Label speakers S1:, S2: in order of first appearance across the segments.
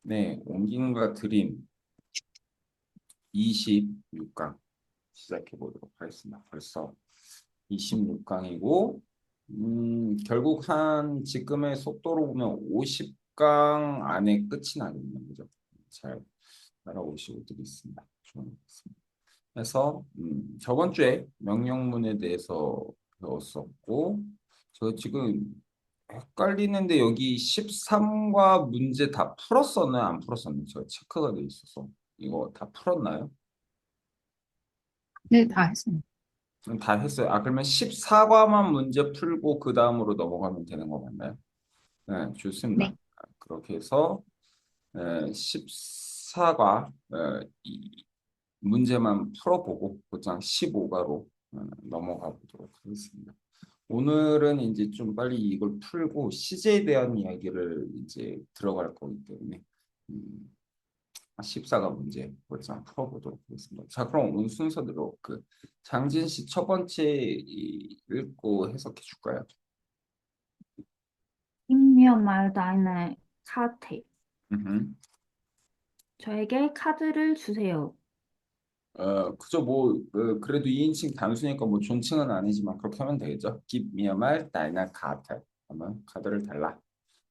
S1: 네, 옮김과 드림 26강 시작해 보도록 하겠습니다. 벌써 26강이고, 결국 한 지금의 속도로 보면 50강 안에 끝이 나겠네요. 그죠? 잘 따라오시고 드리겠습니다. 좋습니다. 그래서 저번 주에 명령문에 대해서 배웠었고, 저 지금 헷갈리는데 여기 13과 문제 다 풀었었나요? 안 풀었었나요? 제가 체크가 돼 있어서 이거 다 풀었나요?
S2: 네, 다 했습니다.
S1: 다 했어요. 아, 그러면 14과만 문제 풀고 그 다음으로 넘어가면 되는 거 맞나요? 네, 좋습니다.
S2: 네.
S1: 그렇게 해서 14과 문제만 풀어보고 곧장 15과로 넘어가 보도록 하겠습니다. 오늘은 이제 좀 빨리 이걸 풀고 시제에 대한 이야기를 이제 들어갈 거기 때문에 14가 문제 곧장 풀어보도록 하겠습니다. 자, 그럼 오늘 순서대로 장진 씨 첫 번째 읽고 해석해 줄까요?
S2: Give me my dine 카드.
S1: 음흠.
S2: 저에게 카드를 주세요.
S1: 그저 그래도 2인칭 단수니까 뭐 존칭은 아니지만 그렇게 하면 되겠죠. Give me a 말, 달나 카드. 하면 카드를 달라.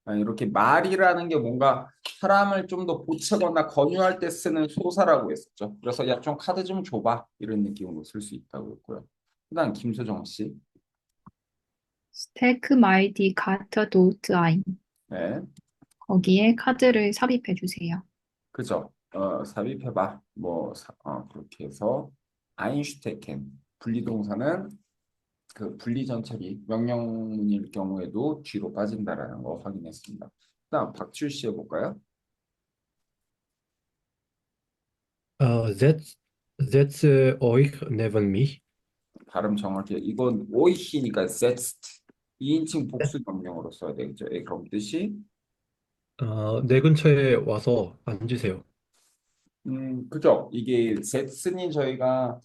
S1: 이렇게 말이라는 게 뭔가 사람을 좀 더 보채거나 권유할 때 쓰는 소사라고 했었죠. 그래서 야, 좀 카드 좀 줘봐. 이런 느낌으로 쓸 수 있다고 했고요. 그다음 김소정 씨.
S2: Take my D 카드 도트 아인.
S1: 네.
S2: 거기에 카드를 삽입해 주세요.
S1: 그죠. 삽입해봐. 그렇게 해서 아인슈테켄 분리동사는 그 분리전 처리 명령문일 경우에도 뒤로 빠진다라는 거 확인했습니다. 그다음 박출 씨 해볼까요?
S3: Setz, setze euch neben mich.
S1: 발음 정확히 이건 오이시니까 setzt 2인칭 복수 명령으로 써야 되겠죠. 그럼 뜻이
S3: 내 근처에 와서 앉으세요.
S1: 그죠. 이게 setz는 저희가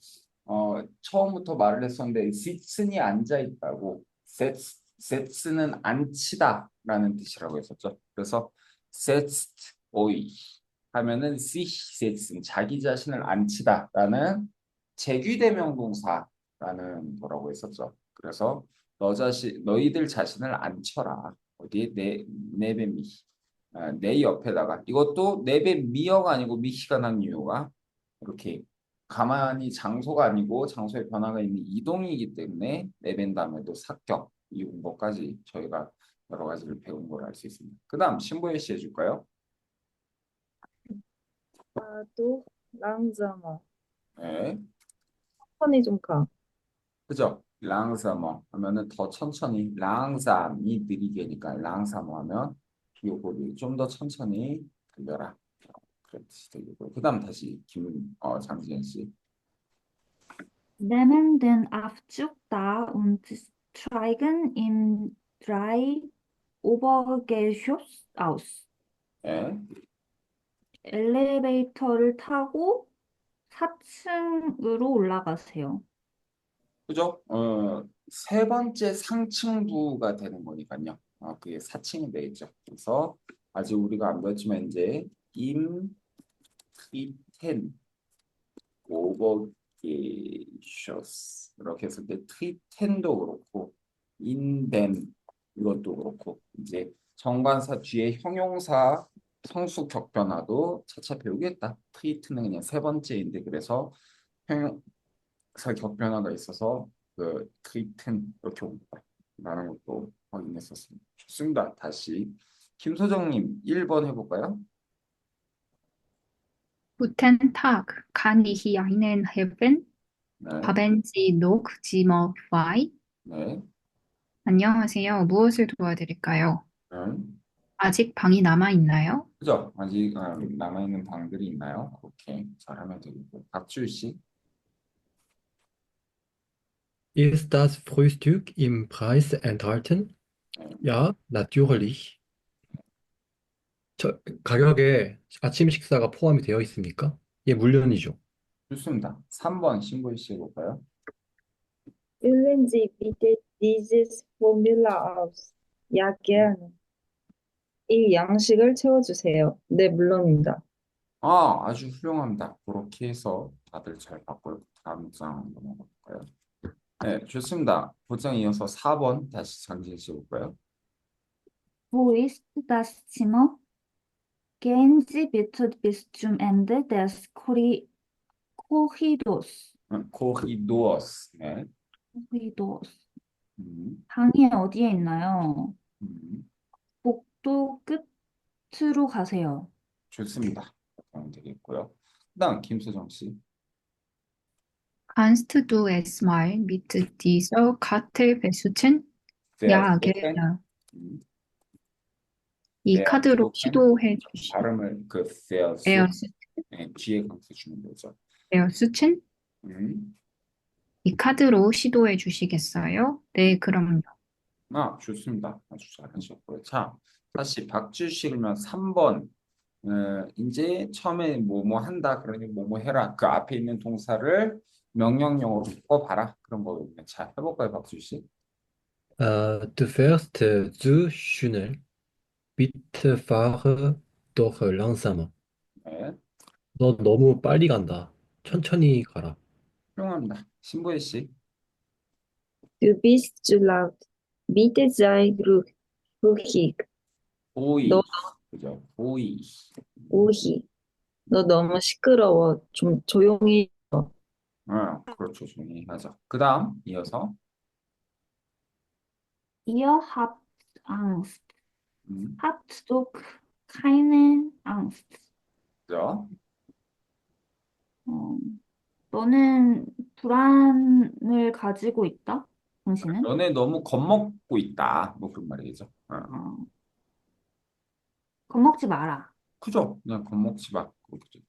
S1: 처음부터 말을 했었는데 sits는 앉아 있다고 setz는 앉히다라는 뜻이라고 했었죠. 그래서 setzt euch 하면은 sich setzen 자기 자신을 앉히다라는 제귀대명동사라는 거라고 했었죠. 그래서 너희들 자신을 앉혀라. 어디에 내뱀이 내 옆에다가 이것도 내뱀 미어가 아니고 미히가 난 이유가 이렇게 가만히 장소가 아니고 장소의 변화가 있는 이동이기 때문에 내뱀 다음에도 사격 이 문법까지 저희가 여러 가지를 배운 걸 알 수 있습니다. 그다음 신보혜 씨 해줄까요?
S4: 나도 랑자마.
S1: 네.
S4: 천천히 좀 가.
S1: 그죠? 랑사머 하면은 더 천천히 랑삼이 느리게니까 랑사머 하면 요거를 좀 더 천천히 달려라. 그런 뜻이 되고요. 그다음 다시 장지현 씨.
S2: Nehmen den Aufzug da und steigen im drei Obergeschoss aus.
S1: 네.
S2: 엘리베이터를 타고 4층으로 올라가세요.
S1: 그죠? 세 번째 상층부가 되는 거니까요. 그게 4층이 되겠죠. 그래서 아직 우리가 안 배웠지만 이제 임, 트리텐, 오버게셔스 이렇게 했을 때 트리텐도 그렇고 인덴 이것도 그렇고 이제 정관사 뒤에 형용사 성수 격변화도 차차 배우겠다. 트리트는 그냥 세 번째인데 그래서 형용사 격변화가 있어서 트리튼 이렇게 옵니다라는 것도 확인했었습니다. 좋습니다. 다시 김소정님 1번 해볼까요?
S2: Guten Tag, kann ich Ihnen helfen?
S1: 네,
S2: Haben Sie noch Zimmer frei?
S1: 네,
S2: 안녕하세요. 무엇을 도와드릴까요?
S1: 네.
S2: 아직 방이 남아 있나요?
S1: 그죠? 아직 남아있는 방들이 있나요? 그렇게 잘하면 되겠고. 박주희 씨.
S3: Ist das Frühstück im Preis enthalten?
S1: 네,
S3: Ja, natürlich. 가격에 아침 식사가 포함이 되어 있습니까? 예, 물론이죠.
S1: 좋습니다. 3번 신보희 씨 해볼까요?
S4: Füllen Sie bitte dieses Formular aus. Ja, gerne. 이 양식을 채워주세요. 네, 물론입니다.
S1: 아주 훌륭합니다. 그렇게 해서 다들 잘 바꿔요. 다음 장 넘어가 볼까요? 네, 좋습니다. 보장 이어서 4번 다시 장진 씨 볼까요?
S2: Wo ist das Zimmer? Gehen Sie bitte bis zum Ende des Korridors.
S1: 코히도어스. 네.
S2: Korridors.
S1: 음,
S2: 방이 어디에 있나요?
S1: 음,
S2: 복도 끝으로 가세요.
S1: 좋습니다. 그러면 되겠고요. 그다음 김수정 씨.
S2: Kannst du es mal mit dieser Karte versuchen? Ja,
S1: 페어스토펜.
S2: gerne. 이 카드로
S1: 페어스토펜.
S2: 시도해 주시.
S1: 발음을 그 페어스
S2: 에어스,
S1: 뒤에 강세 주는 거죠.
S2: 에어스친?
S1: 음.
S2: 이 카드로 시도해 주시겠어요? 네, 그럼요.
S1: 좋습니다. 아주 잘하셨고요. 자, 다시 박주식 그러면 3번. 이제 처음에 뭐뭐 한다 그러니 뭐뭐 해라. 그 앞에 있는 동사를 명령형으로 바꿔봐라. 그런 거거든요. 자, 해볼까요, 박주식?
S3: Du fährst zu schnell. Bitte fahre doch langsamer.
S1: 네,
S3: 너 너무 빨리 간다. 천천히 가라.
S1: 훌륭합니다. 신보혜 씨.
S4: Du bist zu laut. Bitte sei ruhig. 너
S1: 보이. 그죠? 보이.
S4: 우희. 너 너무 시끄러워. 좀 조용히.
S1: 그렇죠. 조용히 하죠. 그 다음 이어서
S2: Ihr habt Angst.
S1: 음,
S2: Habt du keine Angst?
S1: 그죠?
S2: 어, 너는 불안을 가지고 있다? 당신은?
S1: 너네 너무 겁먹고 있다. 뭐 그런 말이겠죠.
S2: 어, 겁먹지 마라.
S1: 그죠? 그냥 겁먹지 마. 그죠?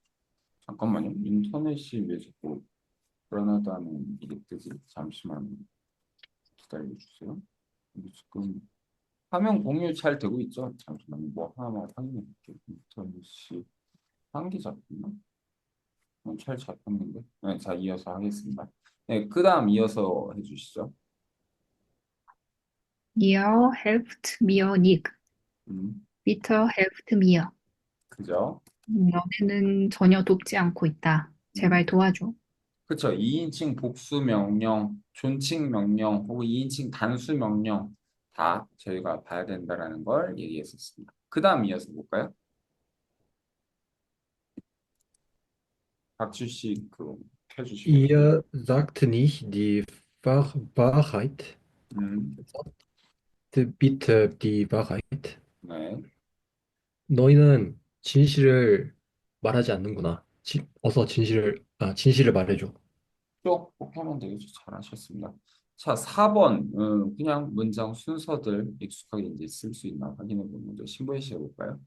S1: 잠깐만요. 인터넷이 왜 자꾸 불안하다는 이게 뜨지? 잠시만 기다려주세요. 이게 지금 화면 공유 잘 되고 있죠? 잠시만요. 뭐 하나만 확인해 볼게요. 인터넷이 한개 잡혔나? 잘 잡혔는데. 네, 자 이어서 하겠습니다. 네, 그 다음 이어서 해주시죠.
S2: Ihr helft mir nicht.
S1: 음,
S2: Bitte helft mir.
S1: 그죠?
S2: 너네는 전혀 돕지 않고 있다.
S1: 음,
S2: 제발 도와줘.
S1: 그쵸. 2인칭 복수 명령, 존칭 명령, 혹은 2인칭 단수 명령 다 저희가 봐야 된다라는 걸 얘기했었습니다. 그 다음 이어서 볼까요? 박주 씨그 켜주시겠어요?
S3: Ihr sagt nicht die Wahrheit.
S1: 음,
S3: Bitte die Wahrheit.
S1: 네.
S3: 너희는 진실을 말하지 않는구나. 어서 진실을 말해줘.
S1: 쭉 하면 되겠죠. 잘하셨습니다. 자, 4번. 그냥 문장 순서들 익숙하게 이제 쓸 수 있나 확인해 보는 문제 신보혜 씨 해볼까요?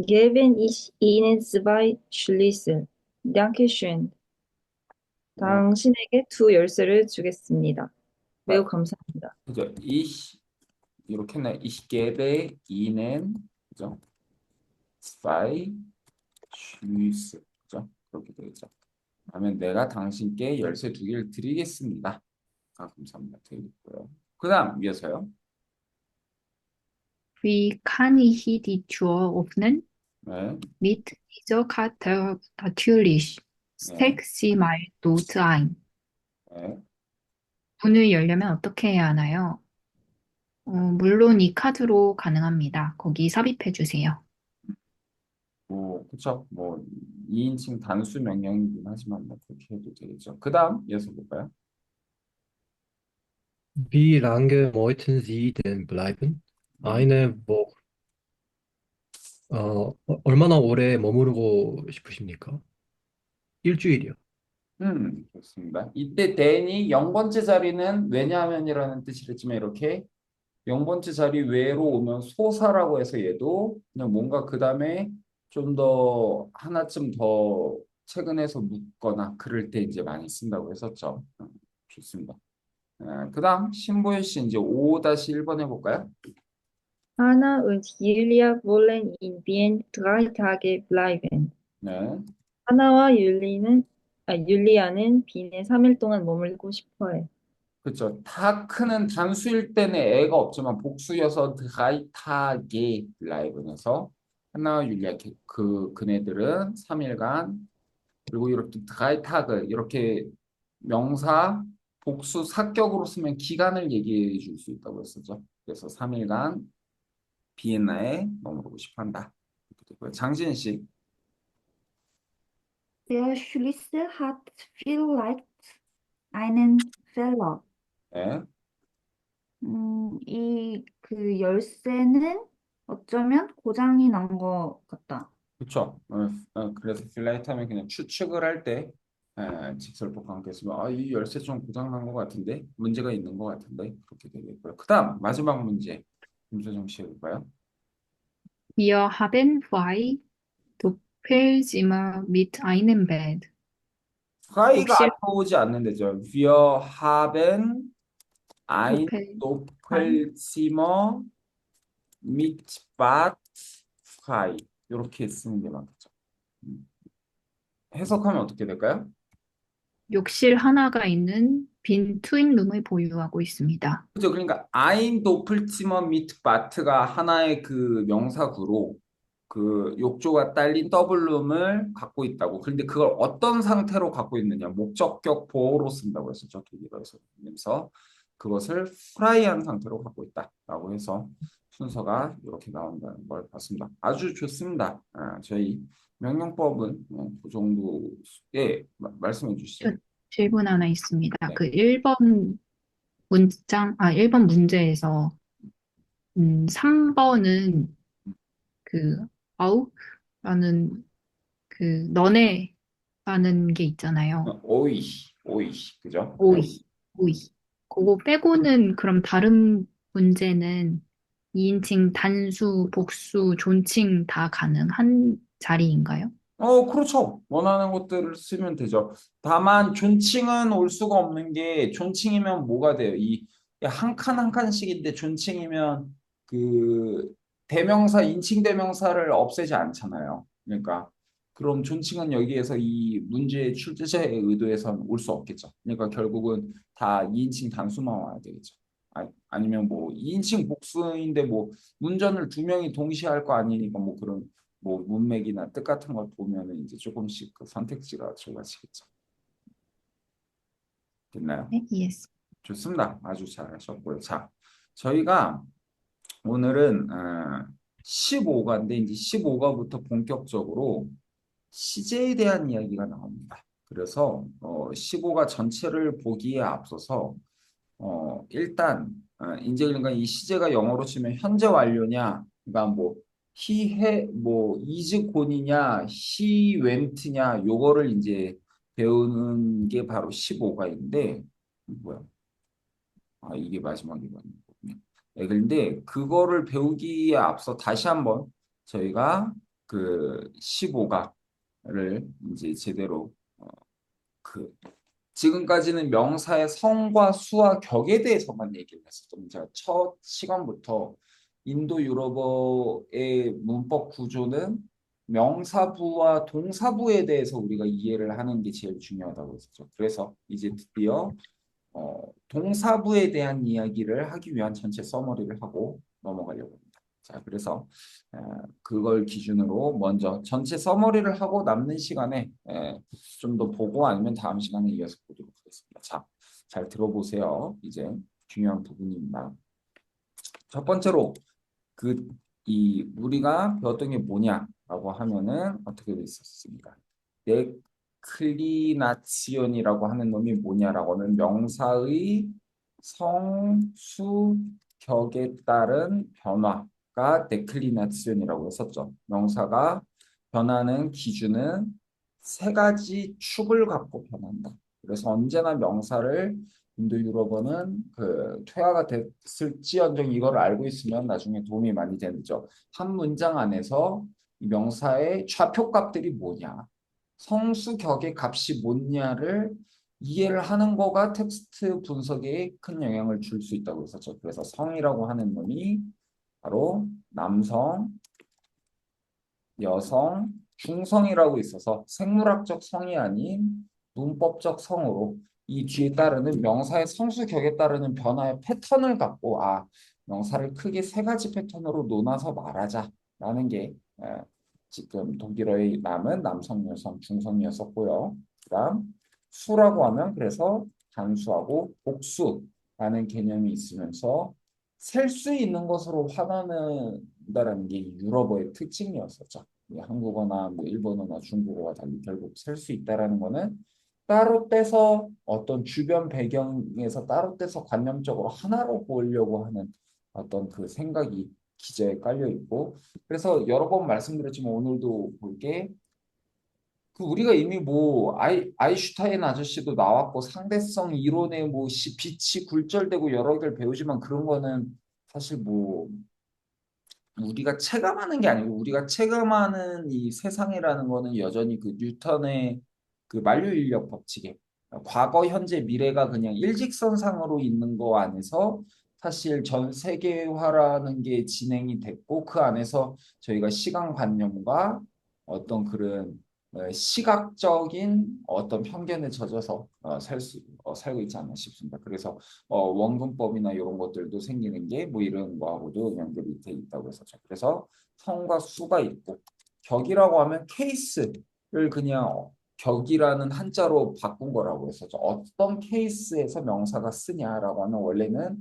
S4: Geben ich Ihnen zwei Schlüssel. Dankeschön.
S1: 네.
S4: 당신에게 두 열쇠를 주겠습니다. 매우
S1: 자,
S4: 감사합니다.
S1: 그죠? 이렇게 나 ich gebe Ihnen 그죠? zwei Schlüssel 그죠? 그렇게 되죠. 그러면 내가 당신께 열쇠 두 개를 드리겠습니다. 감사합니다. 되겠고요. 그다음 이어서요.
S2: Wie kann ich die Tür öffnen?
S1: 네,
S2: Mit dieser Karte natürlich.
S1: 네,
S2: Steck sie mal dort ein.
S1: 네.
S2: 문을 열려면 어떻게 해야 하나요? 물론 이 카드로 가능합니다. 거기 삽입해 주세요.
S1: 뭐 그쵸? 뭐 2인칭 단수 명령이긴 하지만 뭐 그렇게 해도 되겠죠. 그다음 이어서 볼까요?
S3: Wie lange möchten Sie denn bleiben?
S1: 음,
S3: Eine Woche. 얼마나 오래 머무르고 싶으십니까? 일주일이요.
S1: 좋습니다. 이때 then이 0번째 자리는 왜냐하면이라는 뜻이랬지만 이렇게 0번째 자리 외로 오면 소사라고 해서 얘도 그냥 뭔가 그 다음에 좀 더 하나쯤 더 최근에서 묻거나 그럴 때 이제 많이 쓴다고 했었죠. 좋습니다. 그다음 신보현 씨 이제 5-1번 해볼까요?
S4: Anna und Julia wollen in Wien 3 Tage bleiben.
S1: 네.
S4: 하나와 율리아는 빈에 3일 동안 머물고 싶어해.
S1: 그렇죠. 타크는 단수일 때는 애가 없지만 복수여서 드라이타게 라이브에서 하나 율리아 그네들은 3일간 그리고 이렇게 드라이타그 이렇게 명사 복수 사격으로 쓰면 기간을 얘기해 줄 수 있다고 했었죠. 그래서 3일간 비엔나에 머무르고 싶어 한다. 이렇게 되고요. 장진 씨.
S5: Der Schlüssel hat vielleicht einen Fehler.
S1: 네.
S5: 이 그 열쇠는 어쩌면 고장이 난 것 같다.
S1: 그렇죠. 그래서 필라이트 하면 그냥 추측을 할 때 직설법과 함께 쓰면 이 열쇠 좀 고장난 것 같은데 문제가 있는 것 같은데 그렇게 되겠고요. 그다음 마지막 문제 김소정 씨 해볼까요?
S2: Wir haben zwei Doppelzimmer mit einem Bett.
S1: 프라이가 안
S2: 욕실
S1: 나오지 않는데죠. Wir haben ein
S2: 도펠 frei.
S1: Doppelzimmer mit Bad frei 이렇게 쓰는 게 맞겠죠. 음. 해석하면 어떻게 될까요?
S2: 욕실 하나가 있는 빈 트윈룸을 보유하고 있습니다.
S1: 그죠. 그러니까 ein Doppelzimmer mit Bad가 하나의 그 명사구로 그 욕조가 딸린 더블룸을 갖고 있다고. 그런데 그걸 어떤 상태로 갖고 있느냐? 목적격 보어로 쓴다고 했었죠. 독일어에서. 그래서 그것을 프라이한 상태로 갖고 있다라고 해서 순서가 이렇게 나온다는 걸 봤습니다. 아주 좋습니다. 저희 명령법은 그 정도에 말씀해 주시죠.
S2: 저 질문 하나 있습니다.
S1: 네.
S2: 그 1번 문제에서 3번은 그 아우라는 그 너네라는 게 있잖아요.
S1: 오이, 오이, 그죠?
S2: 오이, 오이. 그거 빼고는 그럼 다른 문제는 2인칭 단수, 복수, 존칭 다 가능한 자리인가요?
S1: 그렇죠. 원하는 것들을 쓰면 되죠. 다만 존칭은 올 수가 없는 게 존칭이면 뭐가 돼요? 이 한 칸 한 칸씩인데 존칭이면 그 대명사, 인칭 대명사를 없애지 않잖아요. 그러니까 그럼 존칭은 여기에서 이 문제의 출제자의 의도에선 올 수 없겠죠. 그러니까 결국은 다 2인칭 단수만 와야 되겠죠. 아니면 뭐 2인칭 복수인데 뭐 문전을 두 명이 동시에 할 거 아니니까 뭐 그런 뭐 문맥이나 뜻 같은 걸 보면은 이제 조금씩 그 선택지가 좁아지겠죠. 됐나요?
S2: 네, 이해했습니다.
S1: 좋습니다. 아주 잘하셨고요. 자, 저희가 오늘은 15가인데 이제 15가부터 본격적으로 시제에 대한 이야기가 나옵니다. 그래서 15가 전체를 보기에 앞서서 일단 이제 그러니까 이 시제가 영어로 치면 현재 완료냐, 그러니까 뭐 뭐 is gone이냐, he went냐, 요거를 이제 배우는 게 바로 15가인데 뭐야? 이게 마지막이거든요. 네, 그런데 그거를 배우기에 앞서 다시 한번 저희가 그 15가를 이제 제대로 그 지금까지는 명사의 성과 수와 격에 대해서만 얘기를 했었던 제가 첫 시간부터 인도 유럽어의 문법 구조는 명사부와 동사부에 대해서 우리가 이해를 하는 게 제일 중요하다고 했었죠. 그래서 이제 드디어 동사부에 대한 이야기를 하기 위한 전체 서머리를 하고 넘어가려고 합니다. 자, 그래서 그걸 기준으로 먼저 전체 서머리를 하고 남는 시간에 좀 더 보고 아니면 다음 시간에 이어서 보도록 하겠습니다. 자, 잘 들어보세요. 이제 중요한 부분입니다. 첫 번째로 이 우리가 배웠던 게 뭐냐라고 하면은 어떻게 돼 있었습니까? 데클리나치온이라고 하는 놈이 뭐냐라고 하면 명사의 성수 격에 따른 변화가 데클리나치온이라고 했었죠. 명사가 변하는 기준은 세 가지 축을 갖고 변한다. 그래서 언제나 명사를 인도 유럽어는 그 퇴화가 됐을지언정 이걸 알고 있으면 나중에 도움이 많이 되죠. 한 문장 안에서 이 명사의 좌표값들이 뭐냐, 성수 격의 값이 뭐냐를 이해를 하는 거가 텍스트 분석에 큰 영향을 줄 수 있다고 했었죠. 그래서 성이라고 하는 놈이 바로 남성, 여성, 중성이라고 있어서 생물학적 성이 아닌 문법적 성으로 이 뒤에 따르는 명사의 성수격에 따르는 변화의 패턴을 갖고 명사를 크게 세 가지 패턴으로 나눠서 말하자라는 게 지금 독일어의 남은 남성, 여성, 중성이었었고요. 그다음 수라고 하면 그래서 단수하고 복수라는 개념이 있으면서 셀 수 있는 것으로 환원한다는 게 유럽어의 특징이었었죠. 한국어나 뭐 일본어나 중국어와 달리 결국 셀 수 있다라는 거는 따로 떼서 어떤 주변 배경에서 따로 떼서 관념적으로 하나로 보려고 하는 어떤 그 생각이 기저에 깔려 있고 그래서 여러 번 말씀드렸지만 오늘도 볼게 그 우리가 이미 뭐 아인슈타인 아저씨도 나왔고 상대성 이론에 뭐 빛이 굴절되고 여러 개를 배우지만 그런 거는 사실 뭐 우리가 체감하는 게 아니고 우리가 체감하는 이 세상이라는 거는 여전히 그 뉴턴의 그 만류인력 법칙에 과거, 현재, 미래가 그냥 일직선상으로 있는 거 안에서 사실 전 세계화라는 게 진행이 됐고 그 안에서 저희가 시간관념과 어떤 그런 시각적인 어떤 편견에 젖어서 살고 있지 않나 싶습니다. 그래서 원근법이나 이런 것들도 생기는 게 뭐 이런 거하고도 연결이 돼 있다고 했었죠. 그래서 성과 수가 있고 격이라고 하면 케이스를 그냥 격이라는 한자로 바꾼 거라고 했었죠. 어떤 케이스에서 명사가 쓰냐라고 하면 원래는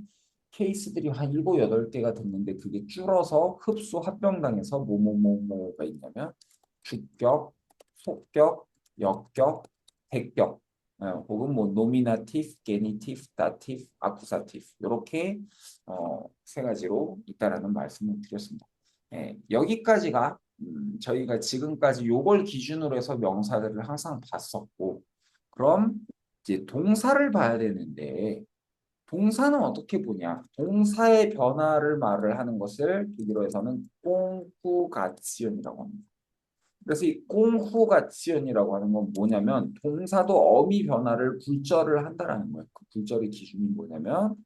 S1: 케이스들이 한 7, 8개가 됐는데 그게 줄어서 흡수 합병당해서 뭐뭐뭐뭐가 있냐면 주격, 속격, 역격, 대격 혹은 뭐 노미나티브, 게니티브, 다티브, 아쿠사티브 이렇게 세 가지로 있다라는 말씀을 드렸습니다. 여기까지가 저희가 지금까지 요걸 기준으로 해서 명사들을 항상 봤었고 그럼 이제 동사를 봐야 되는데 동사는 어떻게 보냐? 동사의 변화를 말을 하는 것을 독일어에서는 콩후가치온이라고 합니다. 그래서 이 콩후가치온이라고 하는 건 뭐냐면 동사도 어미 변화를 굴절을 한다라는 거예요. 그 굴절의 기준이 뭐냐면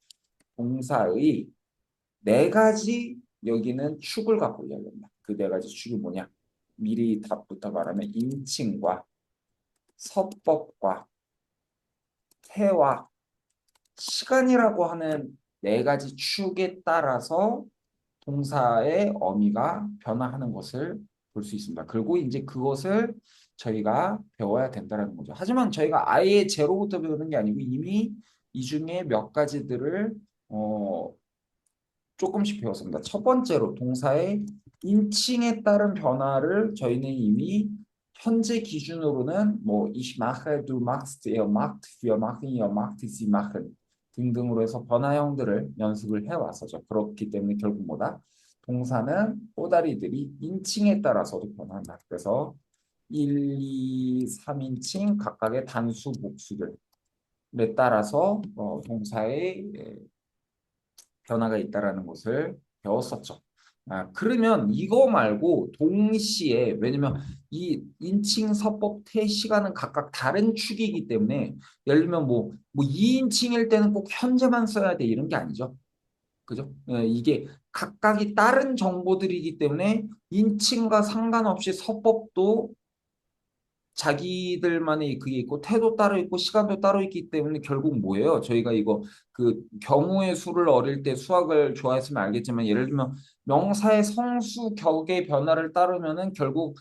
S1: 동사의 네 가지 여기는 축을 갖고 이야기합니다. 그 네 가지 축이 뭐냐? 미리 답부터 말하면 인칭과 서법과 태와 시간이라고 하는 네 가지 축에 따라서 동사의 어미가 변화하는 것을 볼 수 있습니다. 그리고 이제 그것을 저희가 배워야 된다는 거죠. 하지만 저희가 아예 제로부터 배우는 게 아니고 이미 이 중에 몇 가지들을 조금씩 배웠습니다. 첫 번째로 동사의 인칭에 따른 변화를 저희는 이미 현재 기준으로는 뭐 ich mache, du machst, er macht, wir machen, ihr macht, sie machen 등등으로 해서 변화형들을 연습을 해왔었죠. 그렇기 때문에 결국 뭐다? 동사는 꼬다리들이 인칭에 따라서도 변한다. 그래서 1, 2, 3인칭 각각의 단수, 복수들에 따라서 동사의 변화가 있다라는 것을 배웠었죠. 그러면 이거 말고 동시에 왜냐면 이 인칭, 서법, 태, 시간은 각각 다른 축이기 때문에 예를 들면 뭐 2인칭일 때는 꼭 현재만 써야 돼 이런 게 아니죠. 그죠? 이게 각각이 다른 정보들이기 때문에 인칭과 상관없이 서법도 자기들만의 그게 있고 태도 따로 있고 시간도 따로 있기 때문에 결국 뭐예요? 저희가 이거 그 경우의 수를 어릴 때 수학을 좋아했으면 알겠지만 예를 들면 명사의 성수 격의 변화를 따르면은 결국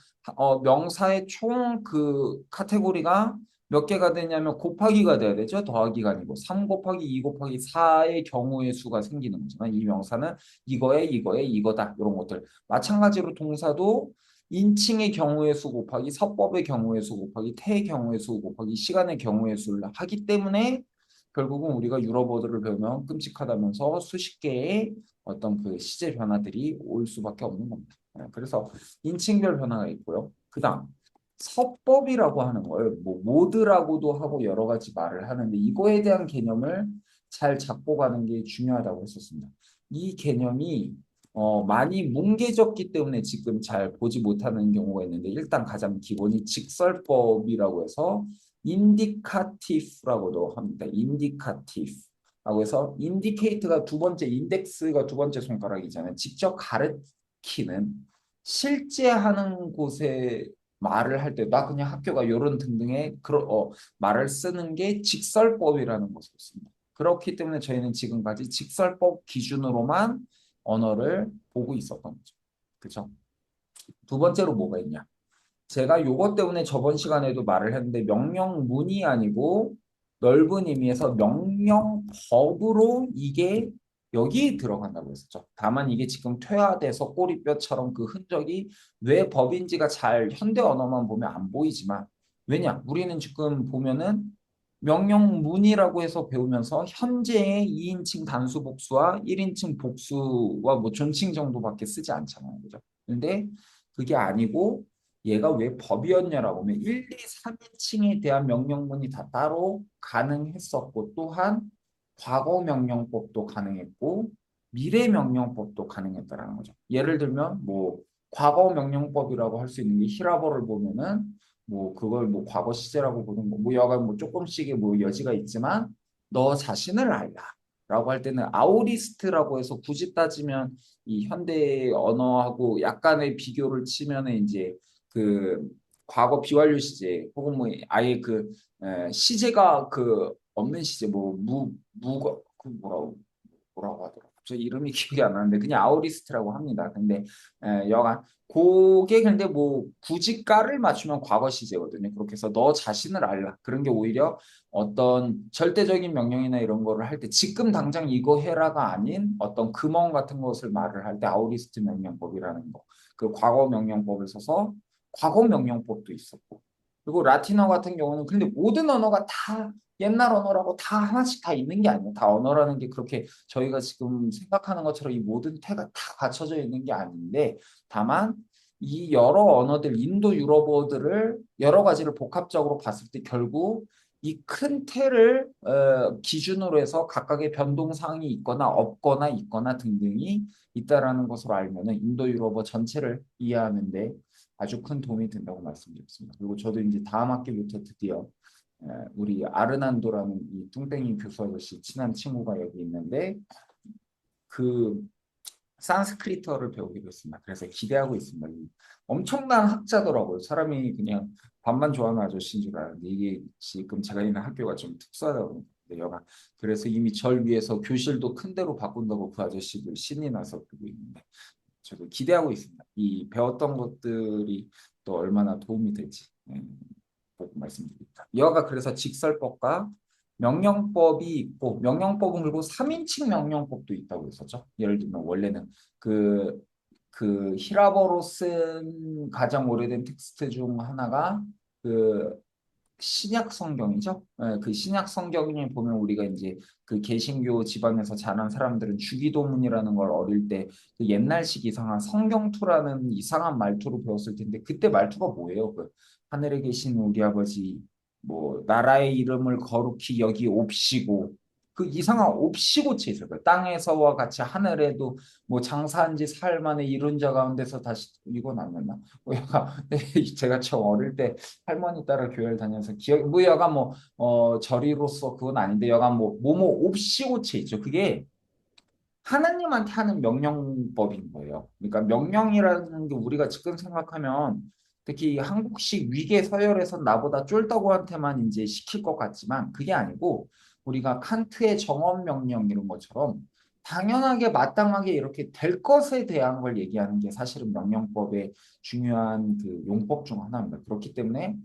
S1: 명사의 총 그 카테고리가 몇 개가 되냐면 곱하기가 돼야 되죠. 더하기가 아니고 3 곱하기 2 곱하기 4의 경우의 수가 생기는 거지만 이 명사는 이거에 이거다 이런 것들 마찬가지로 동사도 인칭의 경우의 수 곱하기 서법의 경우의 수 곱하기 태의 경우의 수 곱하기 시간의 경우의 수를 하기 때문에 결국은 우리가 유럽어들을 배우면 끔찍하다면서 수십 개의 어떤 그 시제 변화들이 올 수밖에 없는 겁니다. 그래서 인칭별 변화가 있고요. 그다음 서법이라고 하는 걸 뭐 모드라고도 하고 여러 가지 말을 하는데 이거에 대한 개념을 잘 잡고 가는 게 중요하다고 했었습니다. 이 개념이 많이 뭉개졌기 때문에 지금 잘 보지 못하는 경우가 있는데 일단 가장 기본이 직설법이라고 해서 인디카티브라고도 합니다. 인디카티브라고 해서 인디케이트가 두 번째, 인덱스가 두 번째 손가락이잖아요. 직접 가르치는 실제 하는 곳에만 말을 할 때 나 그냥 학교가 이런 등등의 말을 쓰는 게 직설법이라는 것을 씁니다. 그렇기 때문에 저희는 지금까지 직설법 기준으로만 언어를 보고 있었던 거죠. 그렇죠? 두 번째로 뭐가 있냐? 제가 요것 때문에 저번 시간에도 말을 했는데 명령문이 아니고 넓은 의미에서 명령법으로 이게 여기에 들어간다고 했었죠. 다만 이게 지금 퇴화돼서 꼬리뼈처럼 그 흔적이 왜 법인지가 잘 현대 언어만 보면 안 보이지만 왜냐? 우리는 지금 보면은 명령문이라고 해서 배우면서 현재의 2인칭 단수 복수와 1인칭 복수와 뭐 존칭 정도밖에 쓰지 않잖아요. 그죠? 근데 그게 아니고 얘가 왜 법이었냐라고 하면 1, 2, 3인칭에 대한 명령문이 다 따로 가능했었고 또한 과거 명령법도 가능했고 미래 명령법도 가능했다라는 거죠. 예를 들면 뭐 과거 명령법이라고 할 수 있는 게 히라버를 보면은 뭐 그걸 뭐 과거 시제라고 보는 거 뭐 여간 뭐 조금씩의 뭐 여지가 있지만 너 자신을 알라라고 할 때는 아우리스트라고 해서 굳이 따지면 이 현대 언어하고 약간의 비교를 치면은 이제 그 과거 비완료 시제 혹은 뭐 아예 그 시제가 그 없는 시제 뭐 무가 그 뭐라고 하더라고. 저 이름이 기억이 안 나는데 그냥 아우리스트라고 합니다. 근데 여간 그게 근데 뭐 구직가를 맞추면 과거 시제거든요. 그렇게 해서 너 자신을 알라. 그런 게 오히려 어떤 절대적인 명령이나 이런 거를 할 때 지금 당장 이거 해라가 아닌 어떤 금언 같은 것을 말을 할 때 아우리스트 명령법이라는 거. 그 과거 명령법을 써서 과거 명령법도 있었고. 그리고 라틴어 같은 경우는 근데 모든 언어가 다 옛날 언어라고 다 하나씩 다 있는 게 아니에요. 다 언어라는 게 그렇게 저희가 지금 생각하는 것처럼 이 모든 태가 다 갖춰져 있는 게 아닌데 다만 이 여러 언어들 인도 유럽어들을 여러 가지를 복합적으로 봤을 때 결국 이 큰 태를 기준으로 해서 각각의 변동사항이 있거나 없거나 있거나 등등이 있다라는 것으로 알면은 인도 유럽어 전체를 이해하는데 아주 큰 도움이 된다고 말씀드렸습니다. 그리고 저도 이제 다음 학기부터 드디어 우리 아르난도라는 이 뚱땡이 교수 아저씨 친한 친구가 여기 있는데 그 산스크리트어를 배우기로 했습니다. 그래서 기대하고 있습니다. 엄청난 학자더라고요. 사람이 그냥 밥만 좋아하는 아저씨인 줄 알았는데 이게 지금 제가 있는 학교가 좀 특수하다 보니까 여가 그래서 이미 절 위해서 교실도 큰 데로 바꾼다고 그 아저씨들 신이 나서 그러고 있는데 저도 기대하고 있습니다. 이 배웠던 것들이 또 얼마나 도움이 될지 보고 말씀드립니다. 여가 그래서 직설법과 명령법이 있고 명령법은 그리고 3인칭 명령법도 있다고 했었죠. 예를 들면 원래는 그 히라버로 쓴 가장 오래된 텍스트 중 하나가 그 신약 성경이죠. 그 신약 성경에 보면 우리가 이제 그 개신교 집안에서 자란 사람들은 주기도문이라는 걸 어릴 때 그 옛날식 이상한 성경투라는 이상한 말투로 배웠을 텐데 그때 말투가 뭐예요? 그 하늘에 계신 우리 아버지 뭐 나라의 이름을 거룩히 여기옵시고 그 이상한 옵시고체 있어요. 그 땅에서와 같이 하늘에도 뭐 장사한 지 사흘 만에 이룬 자 가운데서 다시 이건 아니었나? 뭐 약간 제가 처음 어릴 때 할머니 따라 교회를 다녀서 기억 뭐 여간 뭐 절이로서 그건 아닌데 여간 뭐 뭐뭐 옵시고체 있죠. 그게 하나님한테 하는 명령법인 거예요. 그러니까 명령이라는 게 우리가 지금 생각하면 특히 한국식 위계 서열에서 나보다 쫄다고한테만 이제 시킬 것 같지만 그게 아니고 우리가 칸트의 정언 명령 이런 것처럼 당연하게 마땅하게 이렇게 될 것에 대한 걸 얘기하는 게 사실은 명령법의 중요한 그 용법 중 하나입니다. 그렇기 때문에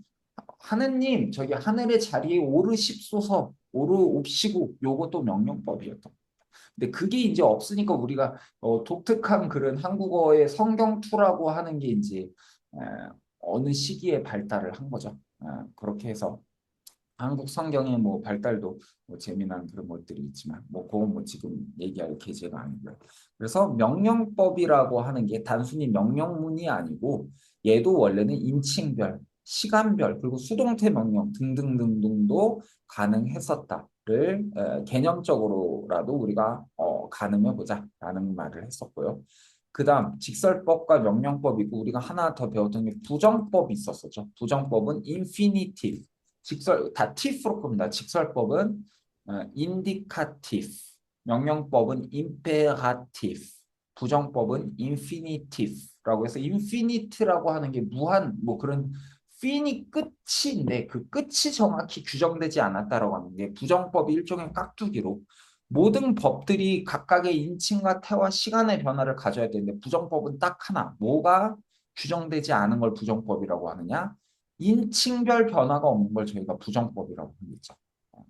S1: 하느님 저기 하늘의 자리에 오르십소서 오르옵시고 요것도 명령법이었던 근데 그게 이제 없으니까 우리가 독특한 그런 한국어의 성경투라고 하는 게 이제 에, 어느 시기에 발달을 한 거죠. 그렇게 해서 한국 성경의 뭐 발달도 뭐 재미난 그런 것들이 있지만 뭐 그건 뭐 지금 얘기할 계제가 아니고요. 그래서 명령법이라고 하는 게 단순히 명령문이 아니고 얘도 원래는 인칭별, 시간별 그리고 수동태 명령 등등등등도 가능했었다를 개념적으로라도 우리가 가늠해 보자라는 말을 했었고요. 그다음 직설법과 명령법이고 우리가 하나 더 배웠던 게 부정법이 있었었죠. 부정법은 infinitive 직설 다 tif로 끕니다. 직설법은 indicative, 명령법은 imperative, 부정법은 infinitive infinite라고 해서 infinite라고 하는 게 무한 뭐 그런 fin이 끝인데 그 끝이 정확히 규정되지 않았다라고 하는 게 부정법이 일종의 깍두기로 모든 법들이 각각의 인칭과 태와 시간의 변화를 가져야 되는데 부정법은 딱 하나. 뭐가 규정되지 않은 걸 부정법이라고 하느냐? 인칭별 변화가 없는 걸 저희가 부정법이라고 하겠죠.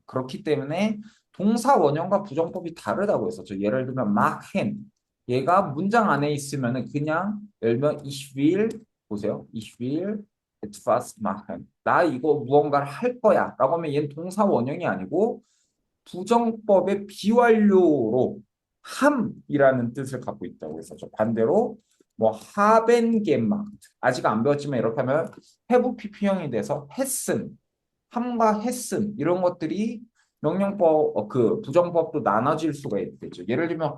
S1: 그렇기 때문에 동사 원형과 부정법이 다르다고 했었죠. 예를 들면 machen 얘가 문장 안에 있으면은 그냥 예를 들면 ich will 보세요. ich will etwas machen. 나 이거 무언가를 할 거야 라고 하면 얘는 동사 원형이 아니고 부정법의 비완료로 함이라는 뜻을 갖고 있다고 했었죠. 반대로 뭐 haben gemacht 아직 안 배웠지만 이렇게 하면 have PP형이 돼서 했음 함과 했음 이런 것들이 명령법 그 부정법도 나눠질 수가 있겠죠. 예를 들면